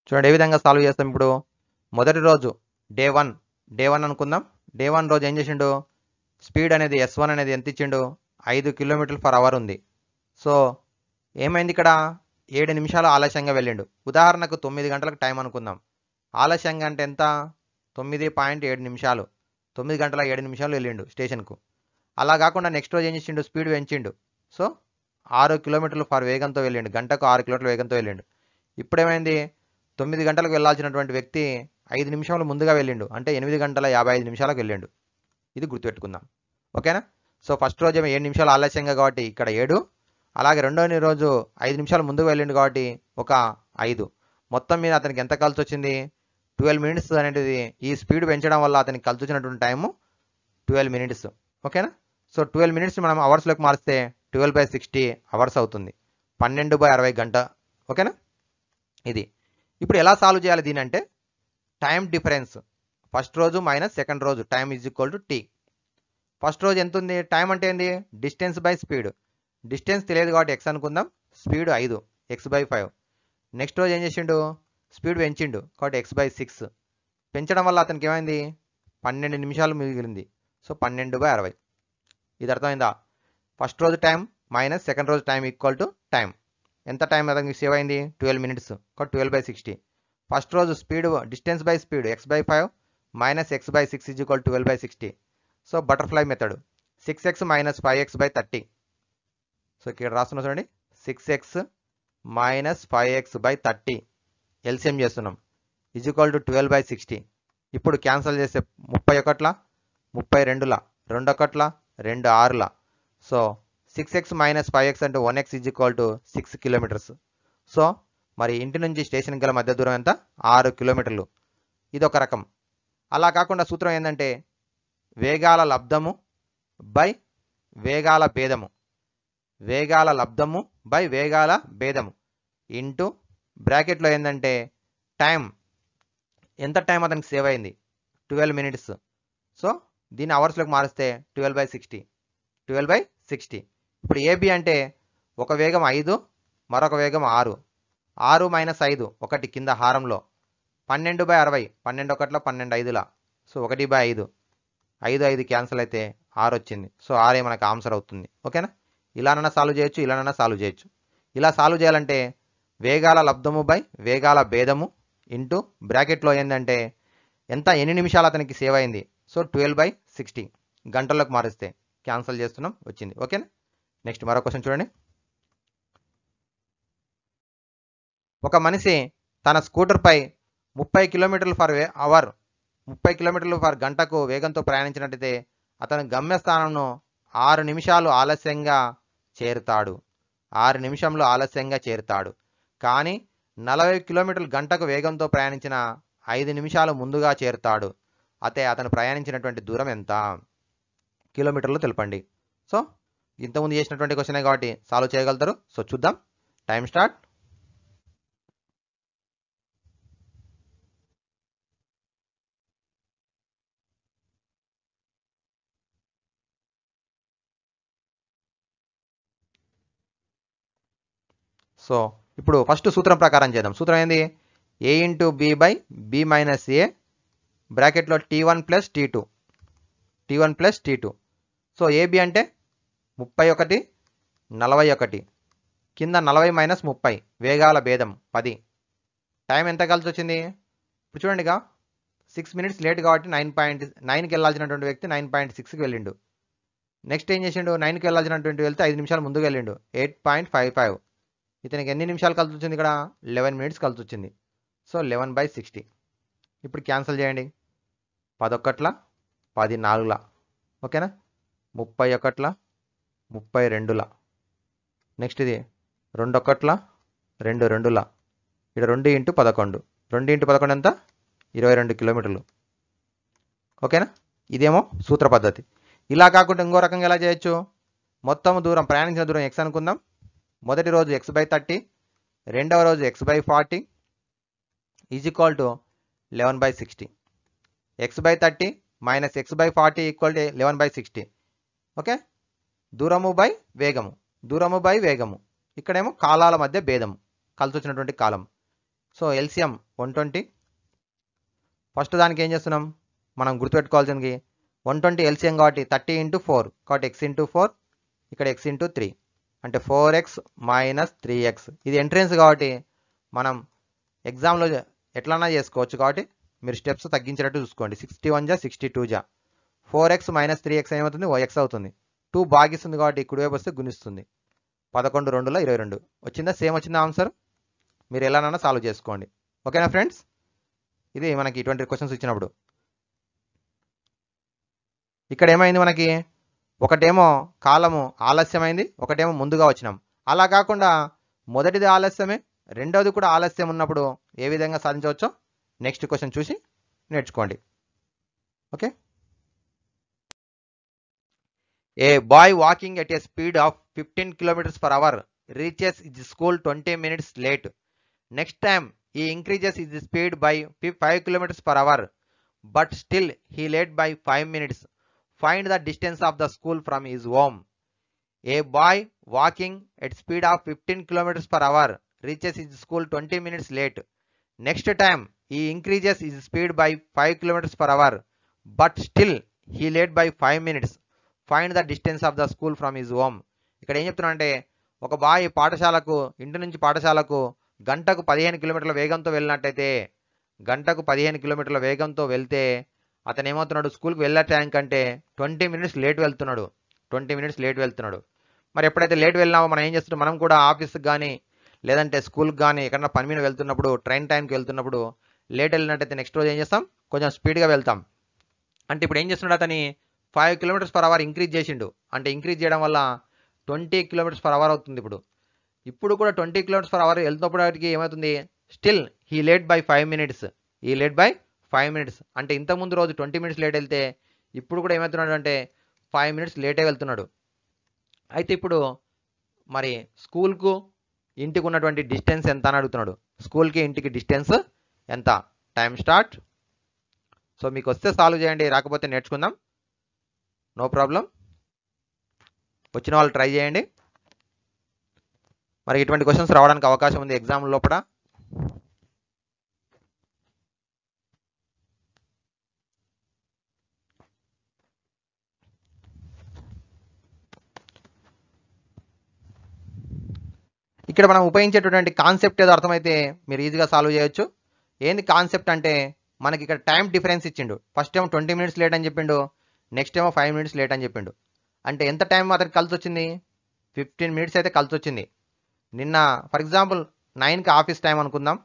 చూడండి ఏ విధంగా సాల్వ్ చేస్తాం. ఇప్పుడు మొదటి రోజు డే వన్ అనుకుందాం. డే 1 రోజు ఏం చేసిండు, స్పీడ్ అనేది S1 అనేది ఎంత ఇచ్చిండు, 5 కిలోమీటర్ల పర్ అవర్ ఉంది. సో ఏమైంది, ఇక్కడ 7 నిమిషాలు ఆలస్యంగా వెళ్ళిండు. ఉదాహరణకు 9 గంటలకు టైం అనుకుందాం. ఆలస్యంగా అంటే ఎంత, 9.7 నిమిషాలు, 9 గంటల 7 నిమిషాలు వెళ్ళిండు స్టేషన్కు. అలా కాకుండా నెక్స్ట్ రోజు ఏం చేసిండు, స్పీడ్ పెంచిండు. సో 6 కిలోమీటర్లు పర్ వేగంతో వెళ్ళిండు, గంటకు 6 కిలోమీటర్ల వేగంతో వెళ్ళిండు. ఇప్పుడేమైంది, 9 గంటలకు వెళ్ళాల్సినటువంటి వ్యక్తి 5 నిమిషాలు ముందుగా వెళ్ళిండు, అంటే 8 గంటల 55 నిమిషాలకు వెళ్ళిండు. ఇది గుర్తుపెట్టుకుందాం. ఓకేనా. సో ఫస్ట్ రోజు 7 నిమిషాలు ఆలస్యంగా కాబట్టి ఇక్కడ 7, అలాగే రెండో రోజు 5 నిమిషాలు ముందుకు వెళ్ళిండు కాబట్టి ఒక 5. మొత్తం మీద అతనికి ఎంత కలిసి వచ్చింది, 12 మినిట్స్ అనేది. ఈ స్పీడ్ పెంచడం వల్ల అతనికి కలిసి వచ్చినటువంటి టైము 12 మినిట్స్. ఓకేనా. సో 12 మినిట్స్ మనం అవర్స్లోకి మారిస్తే 12/60 అవర్స్ అవుతుంది, 12/60 గంట. ఓకేనా. ఇది ఇప్పుడు ఎలా సాల్వ్ చేయాలి దీని అంటే, టైం డిఫరెన్స్ ఫస్ట్ రోజు మైనస్ సెకండ్ రోజు time is equal to t. First రోజు ఎంత ఉంది, టైం అంటే ఏంది, డిస్టెన్స్ బై స్పీడ్. డిస్టెన్స్ తెలియదు కాబట్టి x అనుకుందాం, స్పీడ్ 5, x/5. నెక్స్ట్ రోజు ఏం చేసిండు, స్పీడ్ పెంచిండు కాబట్టి x/6. పెంచడం వల్ల అతనికి ఏమైంది, 12 నిమిషాలు మిగిలింది. సో 12/60. ఇది అర్థమైందా. ఫస్ట్ రోజు టైం మైనస్ సెకండ్ రోజు టైం ఈక్వల్ టు టైం. ఎంత టైం అతనికి సేవ్ అయింది, 12 మినిట్స్ కాబట్టి 12/60. ఫస్ట్ రోజు speed distance by speed x/5 minus x/6 is equal 12/60. So butterfly method 6x minus 5x/30. So ఇక్కడ రాస్తున్నా చూడండి, 6x మైనస్ 5x/30 ఎల్సిఎం చేస్తున్నాం. Is equal to 12/60. ఇప్పుడు క్యాన్సిల్ చేస్తే 31ల 32ల 2 2 6ల. సో 6x మైనస్ 5x అంటే 1x is equal to 6 kilometres. So మరి ఇంటి నుంచి స్టేషన్ గల మధ్య దూరం ఎంత? 6 కిలోమీటర్లు. ఇది ఒక రకం. అలా కాకుండా సూత్రం ఏంటంటే వేగాల లబ్ధము బై వేగాల భేదము, వేగాల లబ్ధము బై వేగాల భేదము ఇంటూ బ్రాకెట్లో ఏంటంటే టైం, ఎంత టైం అతనికి సేవ్ అయింది? 12 మినిట్స్. సో దీన్ని అవర్స్లోకి మారిస్తే 12/60. 12/60. ఇప్పుడు ఏబి అంటే ఒక వేగం 5, మరొక వేగం 6. 6 మైనస్ 5 ఒకటి కింద హారంలో. 12/60. 12 1 12 5ల. సో 1/5. 5 5 క్యాన్సిల్ అయితే 6 వచ్చింది. సో 6 మనకు ఆన్సర్ అవుతుంది. ఓకేనా? ఇలానన్నా సాల్వ్ చేయొచ్చు, ఇలానన్నా సాల్వ్ చేయొచ్చు. ఇలా సాల్వ్ చేయాలంటే వేగాల లబ్ధము బై వేగాల భేదము ఇంటూ బ్రాకెట్లో ఏంటంటే ఎన్ని నిమిషాలు అతనికి సేవ్ అయింది? సో 12/60 గంటల్లోకి మారిస్తే క్యాన్సిల్ చేస్తున్నాం, వచ్చింది. ఓకేనా? నెక్స్ట్ మరో క్వశ్చన్ చూడండి. ఒక మనిషి తన స్కూటర్పై 30 కిలోమీటర్లు ఫర్ అవర్ 30 కిలోమీటర్లు ఫర్ గంటకు వేగంతో ప్రయాణించినట్టయితే అతను గమ్యస్థానంను 6 నిమిషాలు ఆలస్యంగా చేరుతాడు. 6 నిమిషంలో ఆలస్యంగా చేరుతాడు. కానీ 40 కిలోమీటర్లు గంటకు వేగంతో ప్రయాణించిన 5 నిమిషాలు ముందుగా చేరుతాడు. అతను ప్రయాణించినటువంటి దూరం ఎంత? కిలోమీటర్లు తెలపండి. సో ఇంతకుముందు చేసినటువంటి క్వశ్చనే కాబట్టి సాల్వ్ చేయగలుగుతారు. సో చూద్దాం. Time start. సో ఇప్పుడు ఫస్ట్ సూత్రం ప్రకారం చేద్దాం. సూత్రం ఏంది? a into B by B minus A బ్రాకెట్లో t1 plus t2. t1 plus t2. So AB అంటే 31 41 కింద 40 మైనస్ 30 వేగాల భేదం 10. టైం ఎంత కలిసి వచ్చింది? ఇప్పుడు చూడండిగా 6 మినిట్స్ లేట్ కాబట్టి 9.9కి వెళ్ళాల్సినటువంటి వ్యక్తి 9.6కి వెళ్ళిండు. నెక్స్ట్ ఏం చేసిండు? 9కి వెళ్ళాల్సినటువంటి వెళ్తే 5 నిమిషాలు ముందుకు వెళ్ళిండు. 8.55. ఇతనికి ఎన్ని నిమిషాలు కలిసి వచ్చింది? ఇక్కడ 11 మినిట్స్ కలిసి వచ్చింది. సో 11/60. ఇప్పుడు క్యాన్సిల్ చేయండి. 11ల 14ల. ఓకేనా? 31ల 32ల. నెక్స్ట్ ఇది 21ల 22ల. ఇక్కడ 2 ఇంటూ 11. 2 ఇంటూ 11 ఎంత? 22 కిలోమీటర్లు. ఓకేనా? ఇదేమో సూత్ర పద్ధతి. ఇలా కాకుండా ఇంకో రకంగా ఎలా చేయొచ్చు? మొత్తం దూరం ప్రయాణించిన దూరం x అనుకుందాం. మొదటి రోజు x/30, రెండవ రోజు x/40 is equal to 11/60. x/30 minus x/40 equal to 11/60. Okay? దూరము బై వేగము, దూరము బై వేగము. ఇక్కడేమో కాలాల మధ్య భేదము, కలిసి వచ్చినటువంటి కాలం. So LCM 120. ఫస్ట్ దానికి ఏం చేస్తున్నాం? మనం గుర్తుపెట్టుకోవాల్సింది 120 ఎల్సిఎం కాబట్టి 30 ఇంటూ 4 కాబట్టి x ఇంటూ 4, ఇక్కడ x ఇంటూ 3 అంటే 4x మైనస్ 3x. ఇది ఎంట్రెన్స్ కాబట్టి మనం ఎగ్జామ్లో ఎట్లన్నా చేసుకోవచ్చు కాబట్టి మీరు స్టెప్స్ తగ్గించేటట్టు చూసుకోండి. 61 జా 62 జా 4x మైనస్ 3x ఏమవుతుంది? x అవుతుంది. 2 భాగిస్తుంది కాబట్టి కుడివైపు వస్తే గుణిస్తుంది. 11 2ల 22 వచ్చిందా? సేమ్ వచ్చిందా ఆన్సర్? మీరు ఎలానైనా సాల్వ్ చేసుకోండి. ఓకేనా ఫ్రెండ్స్? ఇది మనకి ఇటువంటి క్వశ్చన్స్ ఇచ్చినప్పుడు. ఇక్కడ ఏమైంది మనకి? ఒకటేమో కాలము ఆలస్యమైంది, ఒకటేమో ముందుగా వచ్చినాం. అలా కాకుండా మొదటిది ఆలస్యమే, రెండవది కూడా ఆలస్యం ఉన్నప్పుడు ఏ విధంగా సాధించవచ్చో నెక్స్ట్ క్వశ్చన్ చూసి నేర్చుకోండి. Okay? A boy walking at a speed of 15 kilometers per hour reaches his school 20 minutes late. Next time he increases his speed by 5 kilometers per hour, but still he late by 5 minutes. Find the distance of the school from his home. A boy walking at speed of 15 kilometers per hour reaches his school 20 minutes late. Next time he increases his speed by 5 kilometers per hour, but still he late by 5 minutes. Find the distance of the school from his home. ఇక్కడ ఏం చెప్తున్నా అంటే ఒక bye పాఠశాలకు, ఇంటి నుంచి పాఠశాలకు గంటకు 15 కిలోమీటర్ల వేగంతో వెళ్ళినట్టయితే, గంటకు 15 కిలోమీటర్ల వేగంతో వెళ్తే అతను ఏమవుతున్నాడు? స్కూల్కి వెళ్ళే టైం కంటే 20 మినిట్స్ లేట్ వెళ్తున్నాడు. 20 మినిట్స్ లేట్ వెళ్తున్నాడు. మరి ఎప్పుడైతే లేట్ వెళ్ళినామో మనం ఏం చేస్తున్నాం? మనం కూడా ఆఫీస్కి కానీ లేదంటే స్కూల్కి కానీ ఎక్కడన్నా పని మీద వెళ్తున్నప్పుడు, ట్రైన్ టైంకి వెళ్తున్నప్పుడు లేట్ వెళ్ళినట్టయితే నెక్స్ట్ రోజు ఏం చేస్తాం, కొంచెం స్పీడ్గా వెళ్తాం. అంటే ఇప్పుడు ఏం చేస్తున్నాడు, అతని 5 km/h ఇంక్రీజ్ చేసిండు. అంటే ఇంక్రీజ్ చేయడం వల్ల 20 km/h అవుతుంది. ఇప్పుడు కూడా 20 km/h వెళ్తున్నప్పటికి ఏమవుతుంది, still he late by 5 minutes. ఈ లేట్ బై 5 minutes అంటే ఇంతకుముందు రోజు 20 minutes లేట్ వెళ్తే ఇప్పుడు కూడా ఏమవుతున్నాడు అంటే 5 minutes లేటే వెళ్తున్నాడు. అయితే ఇప్పుడు మరి స్కూల్కు ఇంటికి ఉన్నటువంటి డిస్టెన్స్ ఎంత అని అడుగుతున్నాడు. స్కూల్కి ఇంటికి డిస్టెన్స్ ఎంత? Time start. సో మీకు వస్తే సాల్వ్ చేయండి, రాకపోతే నేర్చుకుందాం, నో ప్రాబ్లం. వచ్చిన వాళ్ళు ట్రై చేయండి. మరి ఇటువంటి క్వశ్చన్స్ రావడానికి అవకాశం ఉంది ఎగ్జామ్ లోపల. ఇక్కడ మనం ఉపయోగించేటటువంటి కాన్సెప్ట్ ఏదో అర్థమైతే మీరు ఈజీగా సాల్వ్ చేయొచ్చు. ఏంది కాన్సెప్ట్ అంటే, మనకి ఇక్కడ టైం డిఫరెన్స్ ఇచ్చిండు. ఫస్ట్ ఏమో 20 minutes లేట్ అని చెప్పిండు, నెక్స్ట్ ఏమో 5 minutes లేట్ అని చెప్పిండు. అంటే ఎంత టైం అతనికి కలిసి వచ్చింది, 15 minutes అయితే కలిసి వచ్చింది. నిన్న ఫర్ ఎగ్జాంపుల్ 9కి ఆఫీస్ టైం అనుకుందాం.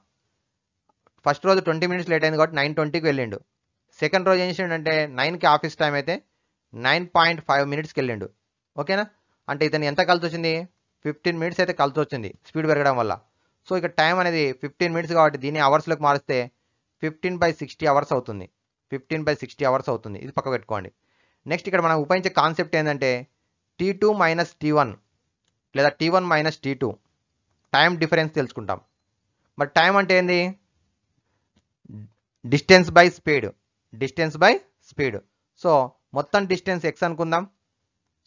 ఫస్ట్ రోజు 20 minutes లేట్ అయింది కాబట్టి 9:20కి వెళ్ళిండు. సెకండ్ రోజు ఏం చేసిండంటే 9కి ఆఫీస్ టైం అయితే 9.5 minutesకి వెళ్ళిండు. ఓకేనా? అంటే ఇతను ఎంత కలిసి వచ్చింది, 15 minutes అయితే కలిసి వచ్చింది స్పీడ్ పెరగడం వల్ల. సో ఇక్కడ టైం అనేది 15 minutes కాబట్టి దీన్ని అవర్స్లోకి మారిస్తే 15/60 hours అవుతుంది. 15/60 hours అవుతుంది. ఇది పక్క పెట్టుకోండి. నెక్స్ట్ ఇక్కడ మనం ఉపయోగించే కాన్సెప్ట్ ఏంటంటే T2 - T1 లేదా T1 - T2 టైం డిఫరెన్స్ తెలుసుకుంటాం. మరి టైం అంటే ఏంది, distance by speed. Distance by speed. So మొత్తం డిస్టెన్స్ x అనుకుందాం.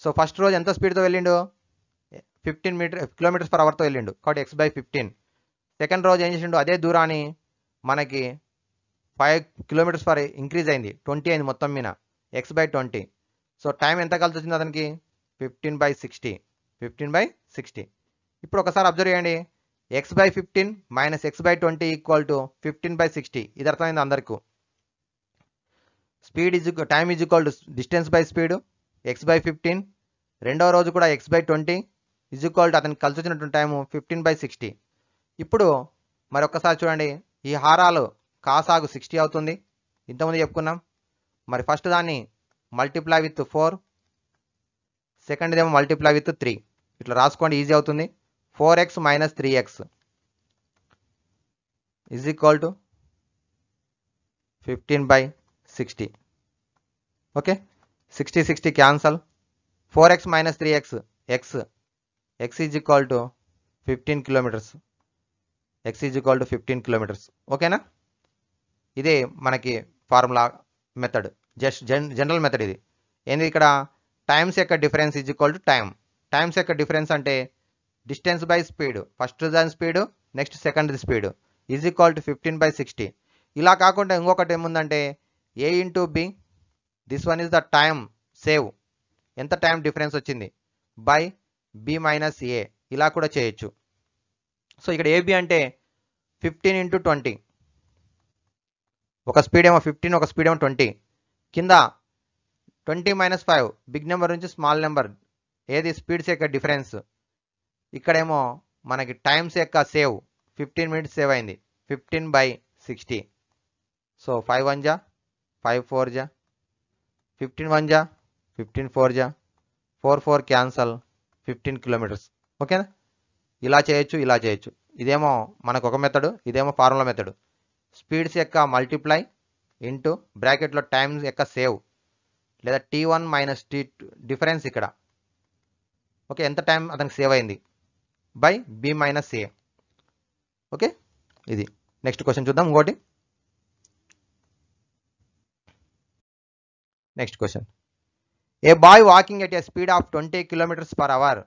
సో ఫస్ట్ రోజు ఎంత స్పీడ్తో వెళ్ళిండు, 15 km/hతో వెళ్ళిండు కాబట్టి x/15. సెకండ్ రోజు ఏం చేసిండు, అదే దూరాన్ని మనకి 5 km/h ఇంక్రీజ్ అయింది, 20 అయింది మొత్తం మీద, x/20. సో టైం ఎంత కలిసి వచ్చింది అతనికి, 15/60. 15/60. ఇప్పుడు ఒకసారి అబ్జర్వ్ చేయండి, x/15 - x/20 = 15/60. ఇది అర్థమైంది అందరికీ. Speed time is equal to distance by speed, x/15. రెండవ రోజు కూడా x/20 ఈజ్ ఈక్వల్ టు అతనికి కలిసి వచ్చినటువంటి టైము 15/60. ఇప్పుడు మరి ఒక్కసారి చూడండి, ఈ హారాలు కాసాగు 60 అవుతుంది, ఇంతకుముందు చెప్పుకున్నాం. మరి ఫస్ట్ దాన్ని మల్టిప్లై విత్ 4, సెకండ్ ఏమో మల్టిప్లై విత్ 3. ఇట్లా రాసుకోండి, ఈజీ అవుతుంది. 4x - 3x is equal to 15/60. Okay, 60 cancel. 4x - 3x x is equal to 15 kilometers. x is equal to 15 kilometers. ఓకేనా? ఇదే మనకి formula method, just general method ఇది. ఏంది ఇక్కడ టైమ్స్ యొక్క difference is equal to time. Times యొక్క difference అంటే distance by speed. First దాని speed, next second speed is equal to 15/60. ఇలా కాకుండా ఇంకొకటి ఏముందంటే a into b, this one is the time save, ఎంత టైం డిఫరెన్స్ వచ్చింది, బై b - a, ఇలా కూడా చేయొచ్చు. సో ఇక్కడ ab అంటే 15 × 20. ఒక స్పీడ్ ఏమో 15, ఒక స్పీడ్ ఏమో 20. కింద 20 - 5 బిగ్ నెంబర్ నుంచి స్మాల్ నెంబర్, ఏది స్పీడ్స్ యొక్క డిఫరెన్స్. ఇక్కడేమో మనకి టైమ్స్ యొక్క సేవ్, 15 minutes సేవ్ అయింది, 15/60. సో 5 1 జా, 5 4 జా, 15 1 జా, 15 4 జా, 4 4 క్యాన్సల్, 15 kilometers. ఓకేనా? ఇలా చేయొచ్చు, ఇలా చేయొచ్చు. ఇదేమో మనకు ఒక మెథడు, ఇదేమో ఫార్ములా మెథడు. స్పీడ్స్ యొక్క మల్టిప్లై ఇంటూ బ్రాకెట్లో టైమ్స్ యొక్క సేవ్, లేదా T1 - T2 డిఫరెన్స్ ఇక్కడ. ఓకే, ఎంత టైం అతనికి సేవ్ అయింది, బై b - a. ఓకే, ఇది. నెక్స్ట్ క్వశ్చన్ చూద్దాం. ఇంకోటి, next question. A boy walking at a speed of 20 km/h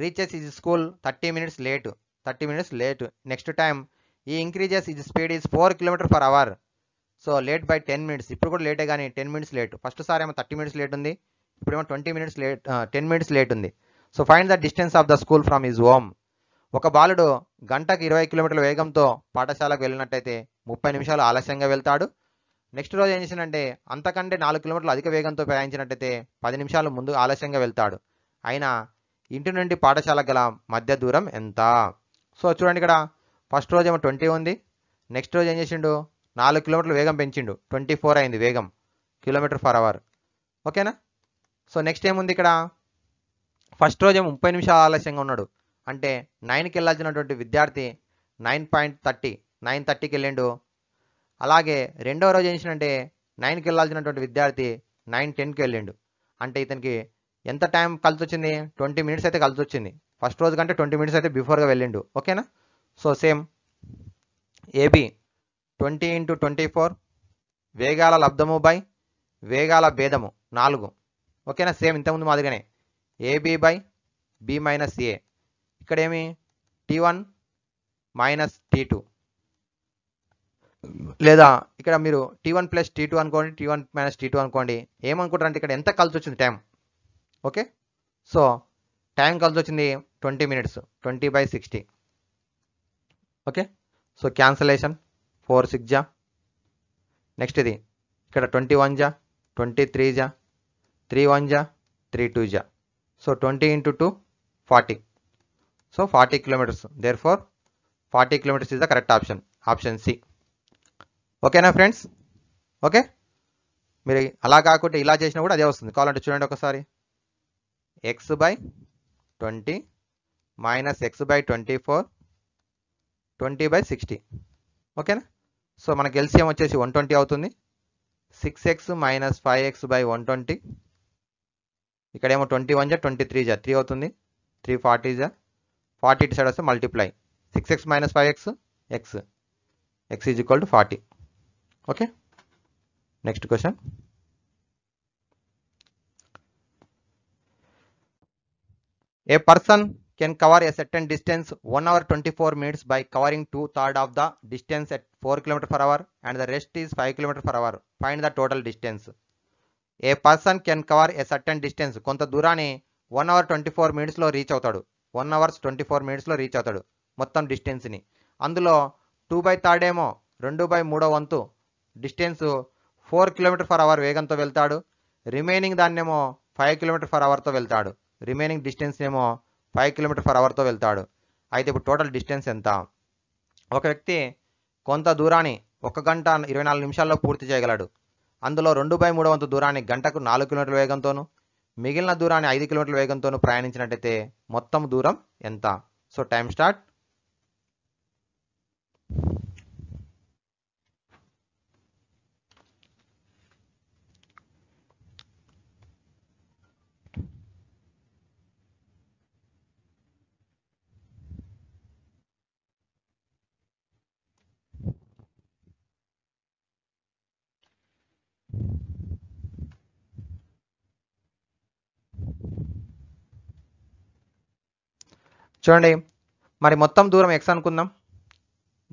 reaches his school 30 minutes late. 30 minutes late. Next time he increases his speed is 4 km/h. So late by 10 minutes. ఇప్పుడు కూడా లేటే కానీ 10 minutes late. First సారి ఏమో 30 minutes late ఉంది, ఇప్పుడేమో 20 minutes late, 10 minutes late ఉంది. So find the distance of the school from his home. ఒక బాలుడు గంటకు 20 kilometers వేగంతో పాఠశాలకు వెళ్ళినట్టయితే 30 నిమిషాలు ఆలస్యంగా వెళ్తాడు. నెక్స్ట్ రోజు ఏం చేసిందంటే అంతకంటే 4 kilometers అధిక వేగంతో ప్రయాణించినట్టయితే 10 నిమిషాలు ముందు ఆలస్యంగా వెళ్తాడు. అయినా ఇంటి నుండి పాఠశాల గల మధ్య దూరం ఎంత? సో చూడండి, ఇక్కడ ఫస్ట్ రోజు ఏమో 20 ఉంది, నెక్స్ట్ రోజు ఏం చేసిండు 4 కిలోమీటర్ల వేగం పెంచిండు, 24 అయింది వేగం km/h. ఓకేనా. సో నెక్స్ట్ ఏముంది ఇక్కడ, ఫస్ట్ రోజు 30 నిమిషాలు ఆలస్యంగా ఉన్నాడు, అంటే 9కి వెళ్ళాల్సినటువంటి విద్యార్థి 9:30కి వెళ్ళిండు. అలాగే రెండవ రోజు ఏం చేసిండంటే 9కి వెళ్ళాల్సినటువంటి విద్యార్థి 9:10కి వెళ్ళిండు, అంటే ఇతనికి ఎంత టైం కలిసి వచ్చింది, 20 మినిట్స్ అయితే కలిసి వచ్చింది. ఫస్ట్ రోజు కంటే 20 మినిట్స్ అయితే బిఫోర్గా వెళ్ళిండు. ఓకేనా. సో సేమ్ ఏబి 20 × 24 వేగాల లబ్ధము బై వేగాల భేదము 4. ఓకేనా. సేమ్ ఇంతకుముందు మాదిరిగానే ఏబి బై బి మైనస్ ఏ. ఇక్కడ ఏమి T1 మైనస్ T2, లేదా ఇక్కడ మీరు T1 ప్లస్ T2 అనుకోండి, T1 మైనస్ T2 అనుకోండి. ఏమనుకుంటారంటే ఇక్కడ ఎంత కలిసి వచ్చింది టైం. ఓకే. సో టైం కలిసి వచ్చింది 20 మినిట్స్, 20/60. ఓకే. సో క్యాన్సలేషన్ 4 6 జా. నెక్స్ట్ ఇది ఇక్కడ 21 జా, 23 జా, 3 1 జా, 3 2 జా. So 20 × 2 40. So 40 kilometres. Therefore 40 kilometres is the correct option, option C. ఓకేనా ఫ్రెండ్స్. ఓకే. మీరు అలా కాకుండా ఇలా చేసినా కూడా అదే వస్తుంది. కావాలంటే చూడండి ఒకసారి, x/20 మైనస్ x/24 20/60. ఓకేనా. సో మనకి ఎల్సిఎం వచ్చేసి 120 అవుతుంది. 6x minus 5x/120. ఇక్కడేమో 21 జా, 23 జా, 3 అవుతుంది. 3 40 జా, 40 ఇటు సైడ్ వస్తే multiply 6x minus 5x x is equal to 40. Okay. Next question. A person can cover a certain distance 1 hour 24 minutes by covering 2/3 of the distance at 4 km/h and the rest is 5 km/h. Find the total distance. A person can cover a certain distance, కొంత దూరాన్ని 1 hour 24 minutes లో reach అవుతాడు. 1 hours 24 minutes లో reach అవుతాడు మొత్తం డిస్టెన్స్ని. అందులో 2/3 ఏమో 2/3 వంతు డిస్టెన్స్ 4 km/h వేగంతో వెళ్తాడు. రిమైనింగ్ దాన్నేమో 5 km/h తో వెళ్తాడు. రిమైనింగ్ డిస్టెన్స్ ఏమో 5 km/h తో వెళ్తాడు. అయితే ఇప్పుడు టోటల్ డిస్టెన్స్ ఎంత? ఒక వ్యక్తి కొంత దూరాన్ని 1 గంట 24 నిమిషాల్లో పూర్తి చేయగలడు. అందులో 2/3 వంతు దూరాన్ని గంటకు 4 కిలోమీటర్ల వేగంతోను, మిగిలిన దూరాన్ని 5 కిలోమీటర్ల వేగంతోను ప్రయాణించినట్టయితే మొత్తం దూరం ఎంత? So time start. చూడండి, మరి మొత్తం దూరం x అనుకుందాం.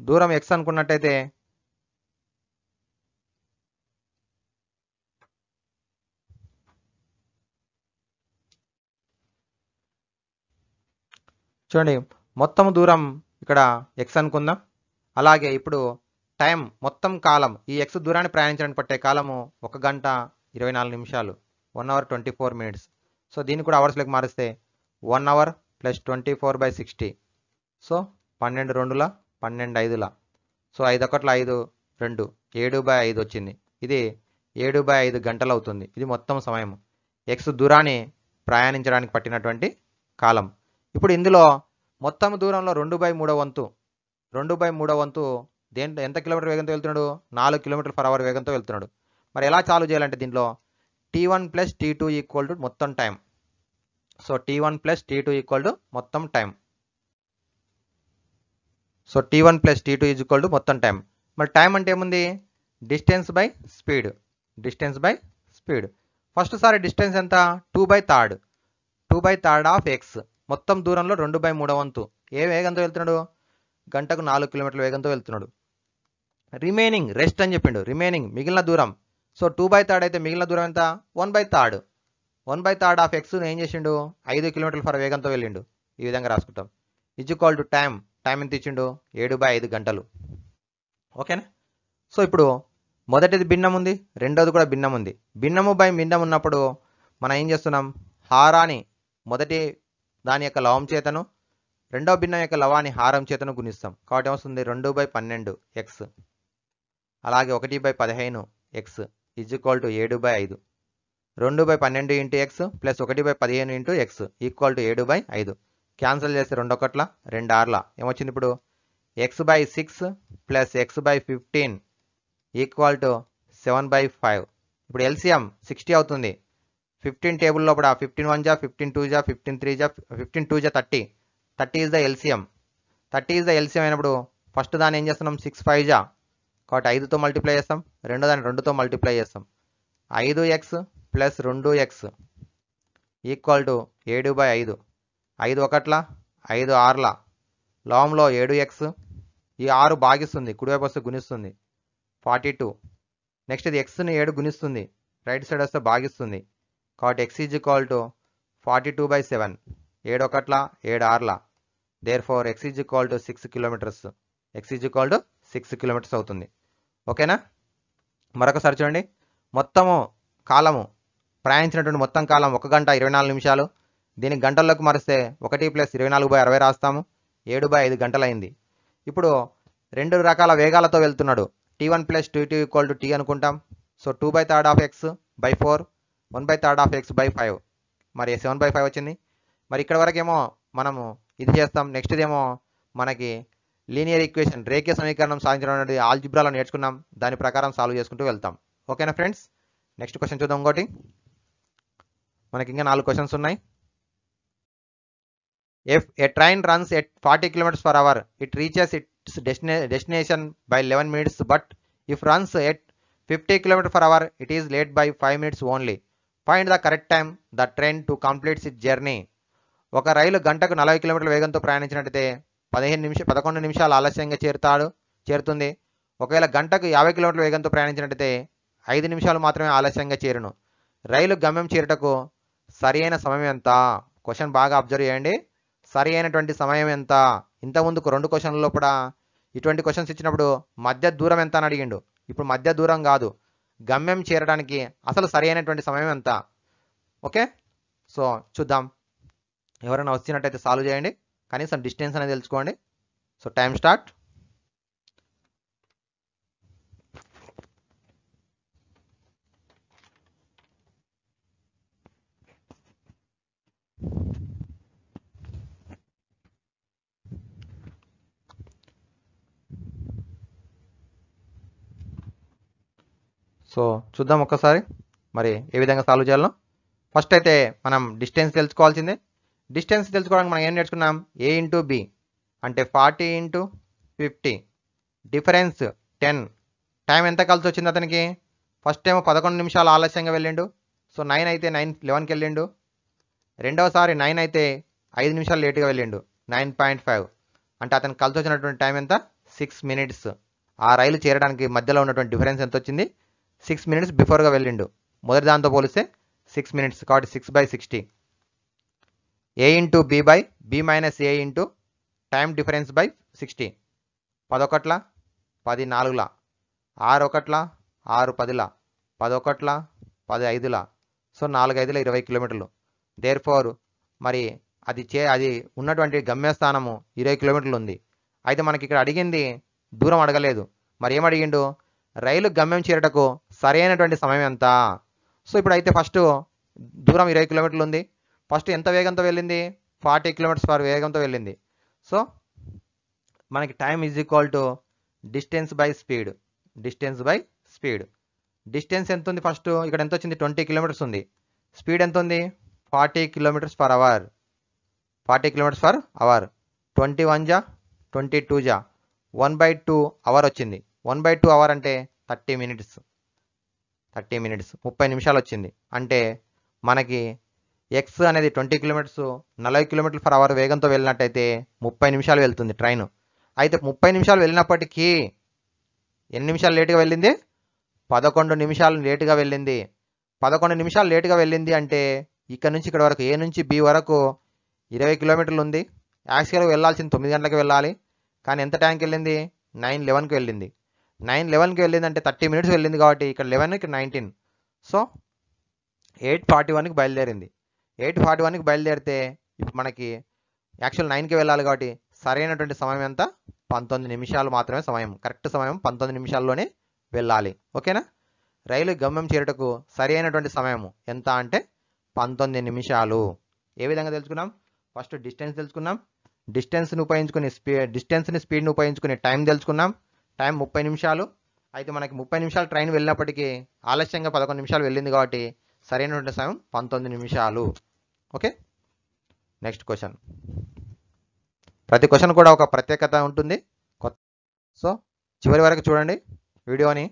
దూరం x అనుకున్నట్టయితే చూడండి, మొత్తం దూరం ఇక్కడ x అనుకుందాం. అలాగే ఇప్పుడు టైం మొత్తం కాలం, ఈ x దూరాన్ని ప్రయాణించడానికి పట్టే కాలము 1 గంట 24 నిమిషాలు, 1 hour 24 minutes. సో దీన్ని కూడా అవర్స్లోకి మారిస్తే 1 hour + 24/60. సో 12 2ల 12 5ల. సో 5 1ల 5 2 7/5 వచ్చింది. ఇది 7/5 గంటలు అవుతుంది. ఇది మొత్తం సమయం x దూరాన్ని ప్రయాణించడానికి పట్టినటువంటి కాలం. ఇప్పుడు ఇందులో మొత్తం దూరంలో 2/3 వంతు, 2/3 వంతు దేంట్లో ఎంత కిలోమీటర్ వేగంతో వెళ్తున్నాడు? 4 km/h వేగంతో వెళ్తున్నాడు. మరి ఎలా సాల్వ్ చేయాలంటే దీంట్లో T1 + T2 ఈక్వల్ టు మొత్తం time. So T1 + T2 equal to మొత్తం time. So T1 + T2 is equal to మొత్తం టైం. మరి టైం అంటే ఏముంది? Distance by speed. Distance by speed. First సారి డిస్టెన్స్ ఎంత? 2/3. 2/3 ఆఫ్ x. మొత్తం దూరంలో 2/3 వంతు ఏ వేగంతో వెళ్తున్నాడు? గంటకు 4 కిలోమీటర్ల వేగంతో వెళ్తున్నాడు. రిమైనింగ్ రెస్ట్ అని చెప్పిండు, రిమైనింగ్ మిగిలిన దూరం. సో 2/3 అయితే మిగిలిన దూరం ఎంత? 1/3. 1/3 ఆఫ్ x ఏం చేసిండు? 5 km/h వేగంతో వెళ్ళిండు. ఈ విధంగా రాసుకుంటాం. Is equal to time. Time ఎంత ఇచ్చిండు? 7/5 గంటలు. ఓకేనా. సో ఇప్పుడు మొదటిది భిన్నం ఉంది, రెండోది కూడా భిన్నం ఉంది. భిన్నము బై భిన్నం ఉన్నప్పుడు మనం ఏం చేస్తున్నాం? హారాన్ని మొదటి దాని యొక్క లవం చేతను, రెండవ భిన్నం యొక్క లవాన్ని హారం చేతను గుణిస్తాం. కాబట్టి ఏమొస్తుంది? 2/12 x. అలాగే 1/15 X is equal to 7/5. 2/12 into X plus 1/15 into X equal to 7/5. Cancel చేస్తే 2 ఒకట్ల 2 ఆర్ల ఏమొచ్చింది ఇప్పుడు x/6 plus x/15 equal to 7/5. ఇప్పుడు ఎల్సిఎం 60 అవుతుంది. 15 టేబుల్ లోపల 15 1 జా 15 2 జా 15 3 జా 15 2 జా 30. 30 is the LCM. 30 is the LCM అయినప్పుడు ఫస్ట్ దాన్ని ఏం చేస్తున్నాం 6 5 జా కాబట్టి 5తో మల్టిప్లై చేస్తాం. రెండో దాన్ని 2తో మల్టిప్లై చేస్తాం. 5x plus 2x equal to 7/5. 5 ఒకట్ల 5 ఆర్ల లోంలో 7x. ఈ 6 భాగిస్తుంది, కుడివైపు వస్తే గుణిస్తుంది 42. నెక్స్ట్ ఇది ఎక్స్ని 7 గుణిస్తుంది, రైట్ సైడ్ వస్తే భాగిస్తుంది కాబట్టి x ఈజ్ ఈక్వల్ టు 42/7. 7 ఒకట్ల 7 ఆర్ల therefore x is equal to 6 kilometres. x is equal to 6 kilometres అవుతుంది. ఓకేనా? మరొకసారి చూడండి. మొత్తము కాలము ప్రయాణించినటువంటి మొత్తం కాలం 1 గంట 24 నిమిషాలు. దీనికి గంటల్లోకి మారిస్తే 1 + 24/60 రాస్తాము. 7/5 గంటలైంది. ఇప్పుడు 2 రకాల వేగాలతో వెళ్తున్నాడు. t1 + t2 = t అనుకుంటాం. సో 2/3 1/3 x/5 మరి 7/5 వచ్చింది. మరి ఇక్కడ వరకేమో మనము ఇది చేస్తాం. నెక్స్ట్ ఏమో మనకి లీనియర్ ఈక్వేషన్ రేఖీయ సమీకరణం సాధించడం అనేది ఆల్జిబ్రాలో నేర్చుకున్నాం. దాని ప్రకారం సాల్వ్ చేసుకుంటూ వెళ్తాం. ఓకేనా ఫ్రెండ్స్? నెక్స్ట్ క్వశ్చన్ చూద్దాం. ఇంకోటి మనకి ఇంకా 4 క్వశ్చన్స్ ఉన్నాయి. If a train runs at 40 km/h, it reaches its destination by 11 minutes. But if runs at 50 km/h, it is late by 5 minutes only. Find the correct time the train to complete its journey. ఒక రైలు గంటకు 40 కిలోమీటర్ల వేగంతో ప్రయాణించినట్లయితే 11 నిమిషాలు ఆలస్యంగా చేరుతుంది. ఒకవేళ గంటకు 50 కిలోమీటర్ల వేగంతో ప్రయాణించినట్లయితే 5 నిమిషాలు మాత్రమే ఆలస్యంగా చేరును. రైలు గమ్యం చేరుటకు సరి అయిన సమయం ఎంత? క్వశ్చన్ బాగా అబ్జర్వ్ చేయండి. సరి అయినటువంటి సమయం ఎంత? ఇంతకుముందుకు 2 క్వశ్చన్ల లోపల ఇటువంటి క్వశ్చన్స్ ఇచ్చినప్పుడు మధ్య దూరం ఎంత అని అడిగిండు. ఇప్పుడు మధ్య దూరం కాదు, గమ్యం చేరడానికి అసలు సరి అయినటువంటి సమయం ఎంత? ఓకే, సో చూద్దాం. ఎవరైనా వచ్చినట్టయితే సాల్వ్ చేయండి, కనీసం డిస్టెన్స్ అనేది తెలుసుకోండి. So time start. సో చూద్దాం ఒక్కసారి మరి ఏ విధంగా సాల్వ్ చేయాలో. ఫస్ట్ అయితే మనం డిస్టెన్స్ తెలుసుకోవాల్సిందే. డిస్టెన్స్ తెలుసుకోవడానికి మనం ఏం నేర్చుకున్నాం? a × b అంటే 40 × 50 డిఫరెన్స్ 10. టైం ఎంత కలిసి వచ్చింది అతనికి? ఫస్ట్ ఏమో 11 నిమిషాలు ఆలస్యంగా వెళ్ళిండు. సో 9 అయితే 9:11కి వెళ్ళిండు. రెండవసారి 9 అయితే 5 నిమిషాలు లేట్గా వెళ్ళిండు, 9.5. అంటే అతనికి కలిసి వచ్చినటువంటి టైం ఎంత? 6 మినిట్స్. ఆ రైలు చేరడానికి మధ్యలో ఉన్నటువంటి డిఫరెన్స్ ఎంత వచ్చింది? 6 మినిట్స్ బిఫోర్గా వెళ్ళిండు. మొదటి దాంతో పోలిస్తే 6 మినిట్స్ కాబట్టి 6/60. a × b / b - a × time difference by 60. 10 ఒకట్ల 10 4ల 6 ఒకట్ల 6 10ల 10 ఒకట్ల 10 5ల. సో 4 5ల 20 కిలోమీటర్లు. దేర్ ఫోర్ మరి అది ఉన్నటువంటి గమ్యస్థానము 20 కిలోమీటర్లు ఉంది. అయితే మనకి ఇక్కడ అడిగింది దూరం అడగలేదు. మరి ఏమడిగిండు? రైలు గమ్యం చేరటకు సరైనటువంటి సమయం ఎంత? సో ఇప్పుడు అయితే ఫస్ట్ దూరం 20 కిలోమీటర్లు ఉంది. ఫస్ట్ ఎంత వేగంతో వెళ్ళింది? 40 km/h వేగంతో వెళ్ళింది. సో మనకి time is equal to distance by speed. Distance ఎంత ఉంది? ఫస్ట్ ఇక్కడ ఎంత వచ్చింది? 20 కిలోమీటర్స్ ఉంది. స్పీడ్ ఎంత ఉంది? 40 km/h. 40 km/h. 21 జా 22 జా 1/2 అవర్ వచ్చింది. 1/2 అవర్ అంటే 30 మినిట్స్. 30 నిమిషాలు వచ్చింది. అంటే మనకి ఎక్స్ అనేది 20 కిలోమీటర్స్ 40 km/h వేగంతో వెళ్ళినట్టయితే 30 నిమిషాలు వెళ్తుంది ట్రైన్. అయితే 30 నిమిషాలు వెళ్ళినప్పటికీ ఎన్ని నిమిషాలు లేటుగా వెళ్ళింది? 11 నిమిషాలు లేటుగా వెళ్ళింది. 11 నిమిషాలు లేటుగా వెళ్ళింది అంటే ఇక్కడ నుంచి ఇక్కడ వరకు, ఏ నుంచి బి వరకు 20 కిలోమీటర్లు ఉంది. యాక్చువల్గా వెళ్ళాల్సింది 9 గంటలకు వెళ్ళాలి, కానీ ఎంత టైంకి వెళ్ళింది? 9:11కి వెళ్ళింది. 9:11కి వెళ్ళింది అంటే 30 మినిట్స్ వెళ్ళింది కాబట్టి ఇక్కడ 11 ఇక్కడ 19. సో 8:41కి బయలుదేరింది. 8:41కి బయలుదేరితే ఇప్పుడు మనకి యాక్చువల్ 9కి వెళ్ళాలి కాబట్టి సరైనటువంటి సమయం ఎంత? 19 నిమిషాలు మాత్రమే సమయం. కరెక్ట్ సమయం 19 నిమిషాల్లోనే వెళ్ళాలి. ఓకేనా? రైలు గమ్యం చేరుటకు సరి అయినటువంటి సమయం ఎంత అంటే 19 నిమిషాలు. ఏ విధంగా తెలుసుకున్నాం? ఫస్ట్ డిస్టెన్స్ తెలుసుకున్నాం. డిస్టెన్స్ని స్పీడ్ని ఉపయోగించుకుని టైం తెలుసుకున్నాం. టైం 30 నిమిషాలు. అయితే మనకి 30 నిమిషాలు ట్రైన్ వెళ్ళినప్పటికీ ఆలస్యంగా 11 నిమిషాలు వెళ్ళింది కాబట్టి సరైనటువంటి సమయం 19 నిమిషాలు. Okay, next question. ప్రతి క్వశ్చన్ కూడా ఒక ప్రత్యేకత ఉంటుంది. సో చివరి వరకు చూడండి, వీడియోని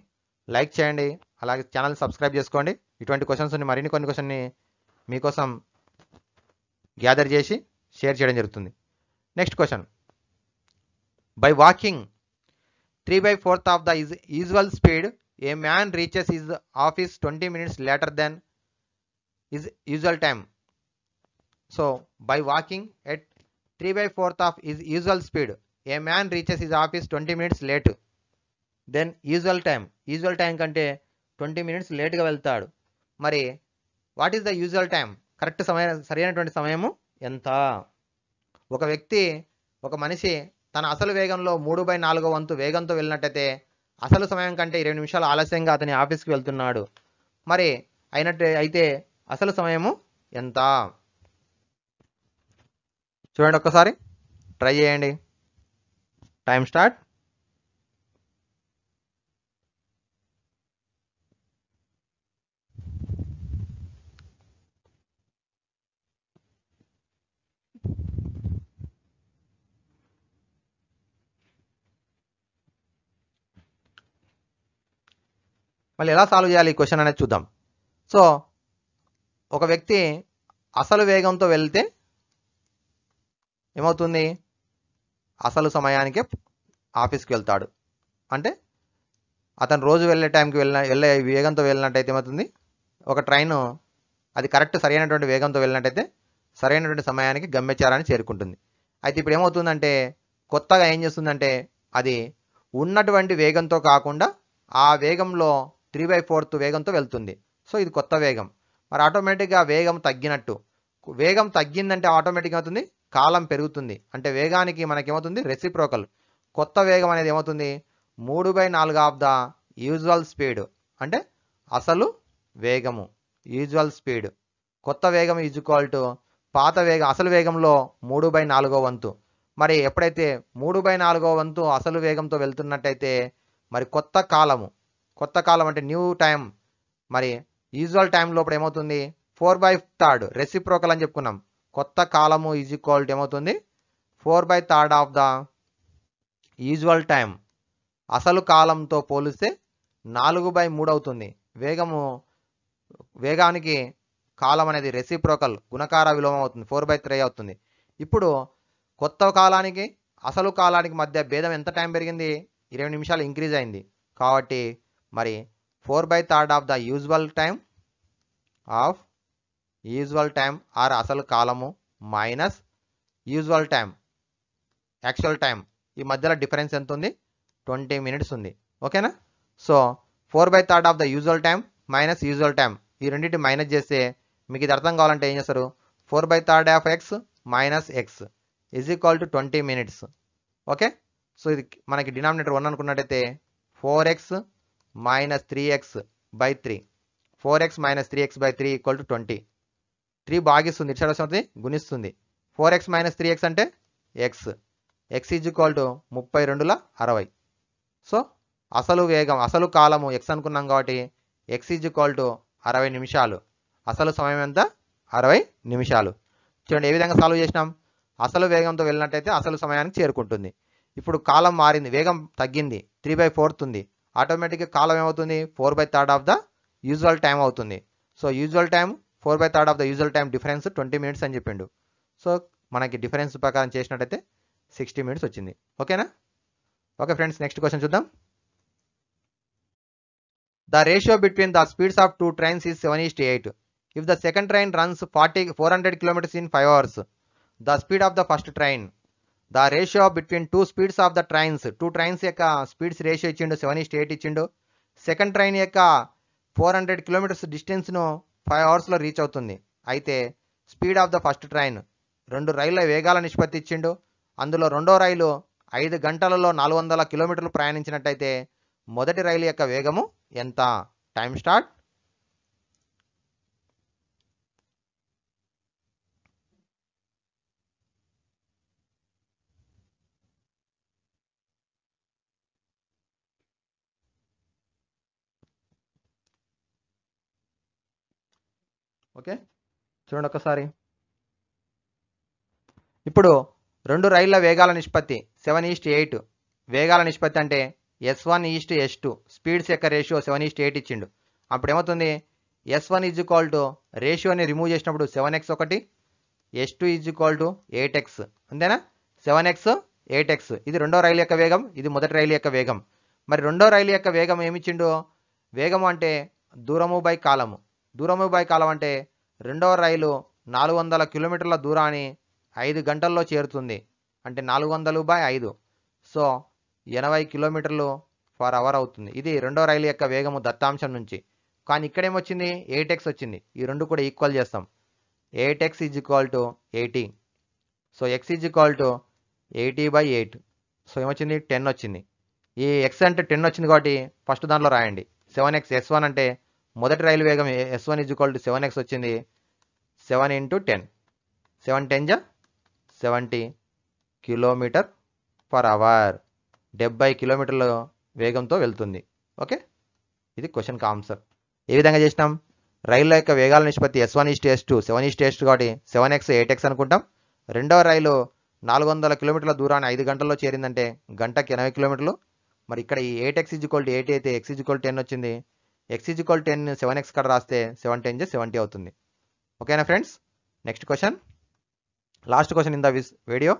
లైక్ చేయండి, అలాగే ఛానల్ సబ్స్క్రైబ్ చేసుకోండి. ఇటువంటి క్వశ్చన్స్ మరిన్ని కొన్ని క్వశ్చన్ని మీకోసం గ్యాదర్ చేసి షేర్ చేయడం జరుగుతుంది. Next question. By walking 3/4 of the usual speed, a man reaches his office 20 minutes later than his usual time. So by walking at 3/4 of his usual speed, a man reaches his office 20 minutes late then usual time. Usual time కంటే 20 minutes లేట్గా వెళ్తాడు. మరి what is the usual time? Correct సమయం, సరైనటువంటి సమయము ఎంత? ఒక మనిషి తన అసలు వేగంలో 3/4 వంతు వేగంతో వెళ్ళినట్టయితే అసలు సమయం కంటే 20 నిమిషాలు ఆలస్యంగా అతని ఆఫీస్కి వెళ్తున్నాడు. మరి అయితే అసలు సమయము ఎంత? చూడండి, ఒక్కసారి ట్రై చేయండి. Time start. మళ్ళీ ఎలా సాల్వ్ చేయాలి ఈ క్వశ్చన్ అనేది చూద్దాం. సో ఒక వ్యక్తి అసలు వేగంతో వెళ్తే ఏమవుతుంది? అసలు సమయానికే ఆఫీస్కి వెళ్తాడు. అంటే అతను రోజు వెళ్ళే టైంకి వెళ్ళే వేగంతో వెళ్ళినట్టయితే ఏమవుతుంది? ఒక ట్రైన్ అది కరెక్ట్ సరైనటువంటి వేగంతో వెళ్ళినట్టయితే సరైనటువంటి సమయానికి గమ్యచారాన్ని చేరుకుంటుంది. అయితే ఇప్పుడు ఏమవుతుందంటే కొత్తగా ఏం చేస్తుందంటే అది ఉన్నటువంటి వేగంతో కాకుండా ఆ వేగంలో 3/4 వేగంతో వెళ్తుంది. సో ఇది కొత్త వేగం. మరి ఆటోమేటిక్గా వేగం తగ్గినట్టు. వేగం తగ్గిందంటే ఆటోమేటిక్గా అవుతుంది కాలం పెరుగుతుంది. అంటే వేగానికి మనకేమవుతుంది? రెసిప్రోకల్. కొత్త వేగం అనేది ఏమవుతుంది? 3/4 ఆఫ్ ద యూజువల్ స్పీడ్. అంటే అసలు వేగము, యూజువల్ స్పీడ్. కొత్త వేగం ఈజ్ ఈక్వల్ టు పాత వేగం, అసలు వేగంలో 3/4 వంతు. మరి ఎప్పుడైతే 3/4 వంతు అసలు వేగంతో వెళ్తున్నట్టయితే మరి కొత్త కాలం అంటే న్యూ టైం. మరి యూజువల్ టైం లోపల ఏమవుతుంది? 4/3 రెసిప్రోకల్ అని చెప్పుకున్నాం. కొత్త కాలము ఈజ్ ఈక్వల్ టు ఏమవుతుంది? 4/3 ఆఫ్ ద యూజువల్ టైం. అసలు కాలంతో పోలిస్తే 4/3 అవుతుంది. వేగానికి కాలం అనేది రెసిప్రోకల్, గుణకార విలోమం అవుతుంది, 4/3 అవుతుంది. ఇప్పుడు కొత్త కాలానికి అసలు కాలానికి మధ్య భేదం ఎంత టైం పెరిగింది? 20 నిమిషాలు ఇంక్రీజ్ అయింది. కాబట్టి మరి 4/3 of the usual time or అసలు కాలము minus usual time, actual time, ఈ మధ్యలో డిఫరెన్స్ ఎంత ఉంది? 20 minutes ఉంది. ఓకేనా? So 4/3 of the usual time minus usual time, ఈ రెండింటి మైనస్ చేస్తే మీకు ఇది అర్థం కావాలంటే ఏం చేస్తారు? 4/3 of X minus X is equal to 20 minutes. Okay, so ఇది మనకి denominator 1 అనుకున్నట్టయితే 4x minus 3x/3, 4x minus 3x/3 equal to 20. 3 భాగిస్తుంది, ఇటు సైడ్ వస్తుంది గుణిస్తుంది. 4x మైనస్ 3x అంటే x is equal to 32/60. So అసలు కాలము x అనుకున్నాం కాబట్టి x ఈజ్ ఈక్వల్ టు 60 నిమిషాలు. అసలు సమయం ఎంత? 60 నిమిషాలు. చూడండి ఏ విధంగా సాల్వ్ చేసినాం. అసలు వేగంతో వెళ్ళినట్టయితే అసలు సమయానికి చేరుకుంటుంది. ఇప్పుడు కాలం మారింది, వేగం తగ్గింది, 3/4 ఉంది. ఆటోమేటిక్గా కాలం ఏమవుతుంది? 4/3 ఆఫ్ ద యూజువల్ టైం అవుతుంది. So usual time 4/3 of the usual time difference 20 minutes అని చెప్పిండు. సో మనకి డిఫరెన్స్ ప్రకారం చేసినట్టయితే 60 minutes వచ్చింది. ఓకేనా? ఓకే ఫ్రెండ్స్, నెక్స్ట్ క్వశ్చన్ చూద్దాం. The ratio between the speeds of two trains is 7:8. If the second train runs 400 kilometers in 5 hours, the speed of the first train. The ratio between two speeds of the trains, two trains యొక్క speeds ratio ఇచ్చిండు 7:8 ఇచ్చిండు. Second train యొక్క 400 kilometers డిస్టెన్స్ను 5 hours reach అవుతుంది. అయితే speed of the first train, 2 రైళ్ల వేగాల నిష్పత్తి ఇచ్చిండు. అందులో రెండో రైలు 5 గంటలలో 400 kilometers ప్రయాణించినట్టయితే మొదటి రైలు యొక్క వేగము ఎంత? Time start. ఓకే, చూడండి ఒకసారి. ఇప్పుడు రెండు రైళ్ల వేగాల నిష్పత్తి 7:8. వేగాల నిష్పత్తి అంటే S1:S2, స్పీడ్స్ యొక్క రేషియో 7:8 ఇచ్చిండు. అప్పుడు ఏమవుతుంది? S1 ఈజ్ ఈక్వల్ టు రేషియోని రిమూవ్ చేసినప్పుడు 7x ఒకటి, S2 is equal to 8x, అంతేనా? 7x 8x. ఇది రెండో రైలు యొక్క వేగం, ఇది మొదటి రైలు యొక్క వేగం. మరి రెండో రైలు యొక్క వేగం ఏమిచ్చిండు? వేగము అంటే దూరము బై కాలము. దూరము బై కాలం అంటే రెండవ రైలు 400 కిలోమీటర్ల దూరాన్ని 5 గంటల్లో చేరుతుంది. అంటే 400/5, సో 80 కిలోమీటర్లు పర్ అవర్ అవుతుంది. ఇది రెండో రైలు యొక్క వేగము దత్తాంశం నుంచి. కానీ ఇక్కడేమొచ్చింది? 8x వచ్చింది. ఈ రెండు కూడా ఈక్వల్ చేస్తాం. 8x is equal to 80. So x is equal to 80/8. So ఏమొచ్చింది? 10 వచ్చింది. ఈ x అంటే 10 వచ్చింది కాబట్టి ఫస్ట్ దాంట్లో రాయండి. 7x S1 అంటే మొదటి రైలు వేగం S1 is equal to 7x వచ్చింది. 7 × 10, 7 10 70 కిలోమీటర్ పర్ అవర్, 70 కిలోమీటర్ల వేగంతో వెళ్తుంది. ఓకే, ఇది క్వశ్చన్కి ఆన్సర్. ఏ విధంగా చేసినాం? రైళ్ళ యొక్క వేగాల నిష్పత్తి S1:S2, 7:8 కాబట్టి 7x 8x అనుకుంటాం. రెండవ రైలు 400 కిలోమీటర్ల దూరాన్ని 5 గంటల్లో చేరిందంటే గంటకి 80 కిలోమీటర్లు. మరి ఇక్కడ ఈ 8x ఈజ్ ఈక్వల్ టు 80 అయితే x ఈజ్ ఈక్వల్ టు 10 వచ్చింది. x is equal to 10 7x కడ రాస్తే 7 10 70 అవుతుంది. ఓకేనా friends? Next question, last question in the video.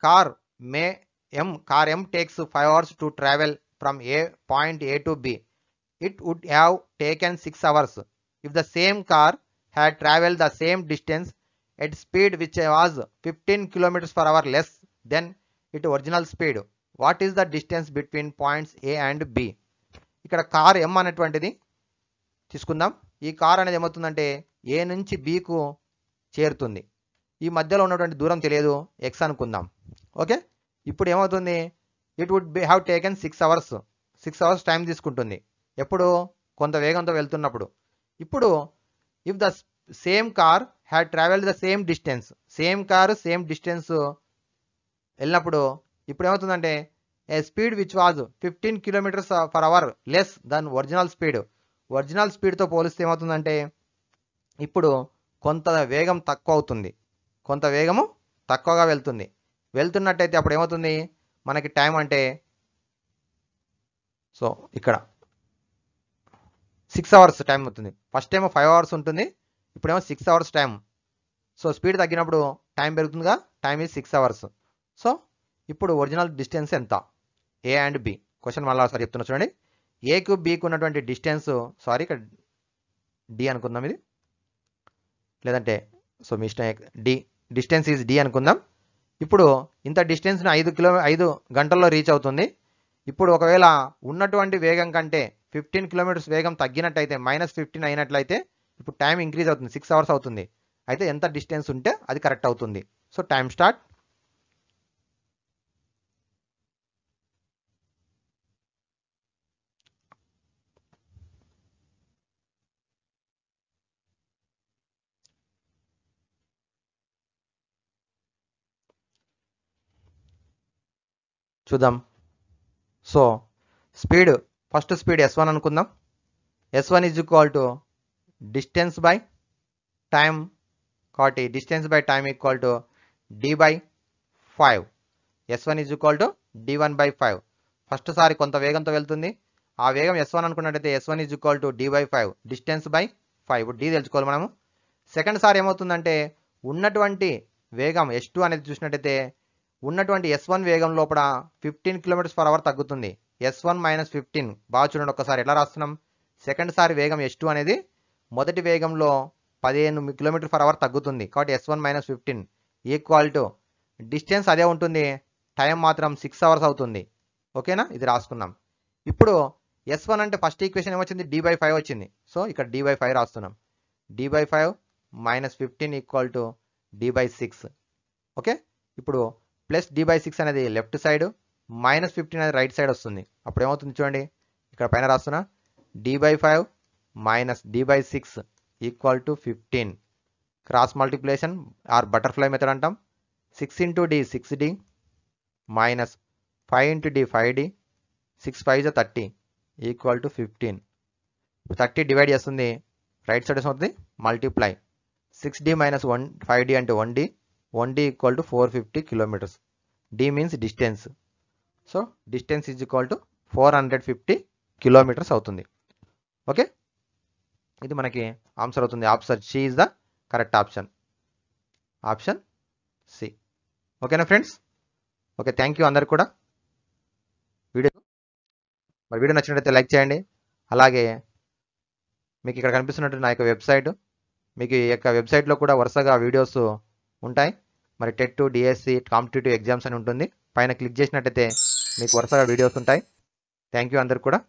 Car M takes 5 hours to travel from point A to B. It would have taken 6 hours if the same car had traveled the same distance at speed which was 15 kilometers per hour less than its original speed. What is the distance between points A and B? ఇక్కడ car M అనేటువంటిది తీసుకుందాం. ఈ car అనేది ఏమవుతుందంటే ఏ నుంచి బికు చేరుతుంది. ఈ మధ్యలో ఉన్నటువంటి దూరం తెలియదు, x అనుకుందాం. ఓకే, ఇప్పుడు ఏమవుతుంది? It would have taken 6 hours. 6 hours time తీసుకుంటుంది. ఎప్పుడు? కొంత వేగంతో వెళ్తున్నప్పుడు. ఇప్పుడు if the same car had travelled the same distance, same car same distance వెళ్ళినప్పుడు ఇప్పుడు ఏమవుతుందంటే a speed which was 15 kilometres per hour less than original speed. Original స్పీడ్తో పోలిస్తే ఏమవుతుందంటే ఇప్పుడు కొంత వేగం తక్కువ అవుతుంది, కొంత వేగము తక్కువగా వెళ్తుంది. వెళ్తున్నట్టయితే అప్పుడు ఏమవుతుంది? మనకి టైం అంటే సో ఇక్కడ 6 hours టైం అవుతుంది. ఫస్ట్ ఏమో 5 hours ఉంటుంది, ఇప్పుడేమో 6 hours టైం. సో స్పీడ్ తగ్గినప్పుడు టైం పెరుగుతుందిగా, టైం ఈజ్ 6 hours. సో ఇప్పుడు ఒరిజినల్ డిస్టెన్స్ ఎంత? A and B. క్వశ్చన్ మళ్ళీ ఒకసారి చెప్తున్నా చూడండి. ఏకు బికు ఉన్నటువంటి డిస్టెన్స్, సారీ ఇక్కడ డి అనుకుందాం ఇది, లేదంటే సో మీ ఇష్టం, డి డిస్టెన్స్ ఈజ్ డి అనుకుందాం. ఇప్పుడు ఇంత డిస్టెన్స్ని 5 గంటల్లో రీచ్ అవుతుంది. ఇప్పుడు ఒకవేళ ఉన్నటువంటి వేగం కంటే 15 కిలోమీటర్స్ వేగం తగ్గినట్టయితే -15 అయినట్లయితే ఇప్పుడు టైం ఇంక్రీజ్ అవుతుంది, 6 hours అవుతుంది. అయితే ఎంత డిస్టెన్స్ ఉంటే అది కరెక్ట్ అవుతుంది. So time start. చూద్దాం. So speed, first speed S1 అనుకుందాం. S1 is equal to distance by time కాబట్టి distance by time equal to D/5. S1 is equal to D1/5. First సారి కొంత వేగంతో వెళ్తుంది, ఆ వేగం S1 అనుకున్నట్టయితే S1 is equal to D/5, distance by 5, D తెలుసుకోవాలి మనము. సెకండ్ సారి ఏమవుతుందంటే ఉన్నటువంటి వేగం S2 అనేది చూసినట్టయితే ఉన్నటువంటి S1 వేగం లోపల 15 కిలోమీటర్స్ పర్ అవర్ తగ్గుతుంది. S1 - 15 బాగా చూడండి ఒకసారి ఎలా రాస్తున్నాం. సెకండ్ సారి వేగం S2 అనేది మొదటి వేగంలో 15 కిలోమీటర్ పర్ అవర్ తగ్గుతుంది కాబట్టి S1 - 15 ఈక్వల్ టు డిస్టెన్స్ అదే ఉంటుంది, టైం మాత్రం 6 hours అవుతుంది. ఓకేనా, ఇది రాసుకున్నాం. ఇప్పుడు S1 అంటే ఫస్ట్ ఈక్వేషన్ ఏమొచ్చింది? D/5 వచ్చింది. సో ఇక్కడ D/5 రాస్తున్నాం. D/5 - 15 equal to D/6. Okay, ఇప్పుడు ప్లస్ D/6 అనేది లెఫ్ట్ సైడ్, -15 అనేది రైట్ సైడ్ వస్తుంది. అప్పుడు ఏమవుతుంది చూడండి, ఇక్కడ పైన రాస్తున్నా d/5 minus d/6 equal to 15. Cross multiplication or butterfly method అంటాం. 6 into d 6d minus 5 into d 5d 6 5 30 equal to 15. 30 divide చేస్తుంది, రైట్ సైడ్ వస్తుంది మల్టిప్లై. 6d మైనస్ 5d అంటే 1d, 1d equal to 450 kilometres. d means distance. So distance is equal to 450 kilometres అవుతుంది. Okay, ఇది మనకి answer అవుతుంది. Option C is the correct option. Option C. ఓకేనా friends? Okay, thank you అందరికి కూడా. Video నచ్చినట్లయితే like చేయండి. అలాగే మీకు ఇక్కడ కనిపిస్తున్నట్టు నా యొక్క వెబ్సైట్, మీకు ఈ యొక్క వెబ్సైట్లో కూడా వరుసగా వీడియోస్ ఉంటాయి. మరి టెట్, డిఎస్సి, కాంపిటేటివ్ ఎగ్జామ్స్ అని ఉంటుంది. పైన క్లిక్ చేసినట్టయితే మీకు వరుసగా వీడియోస్ ఉంటాయి. థ్యాంక్ యూ అందరికి కూడా.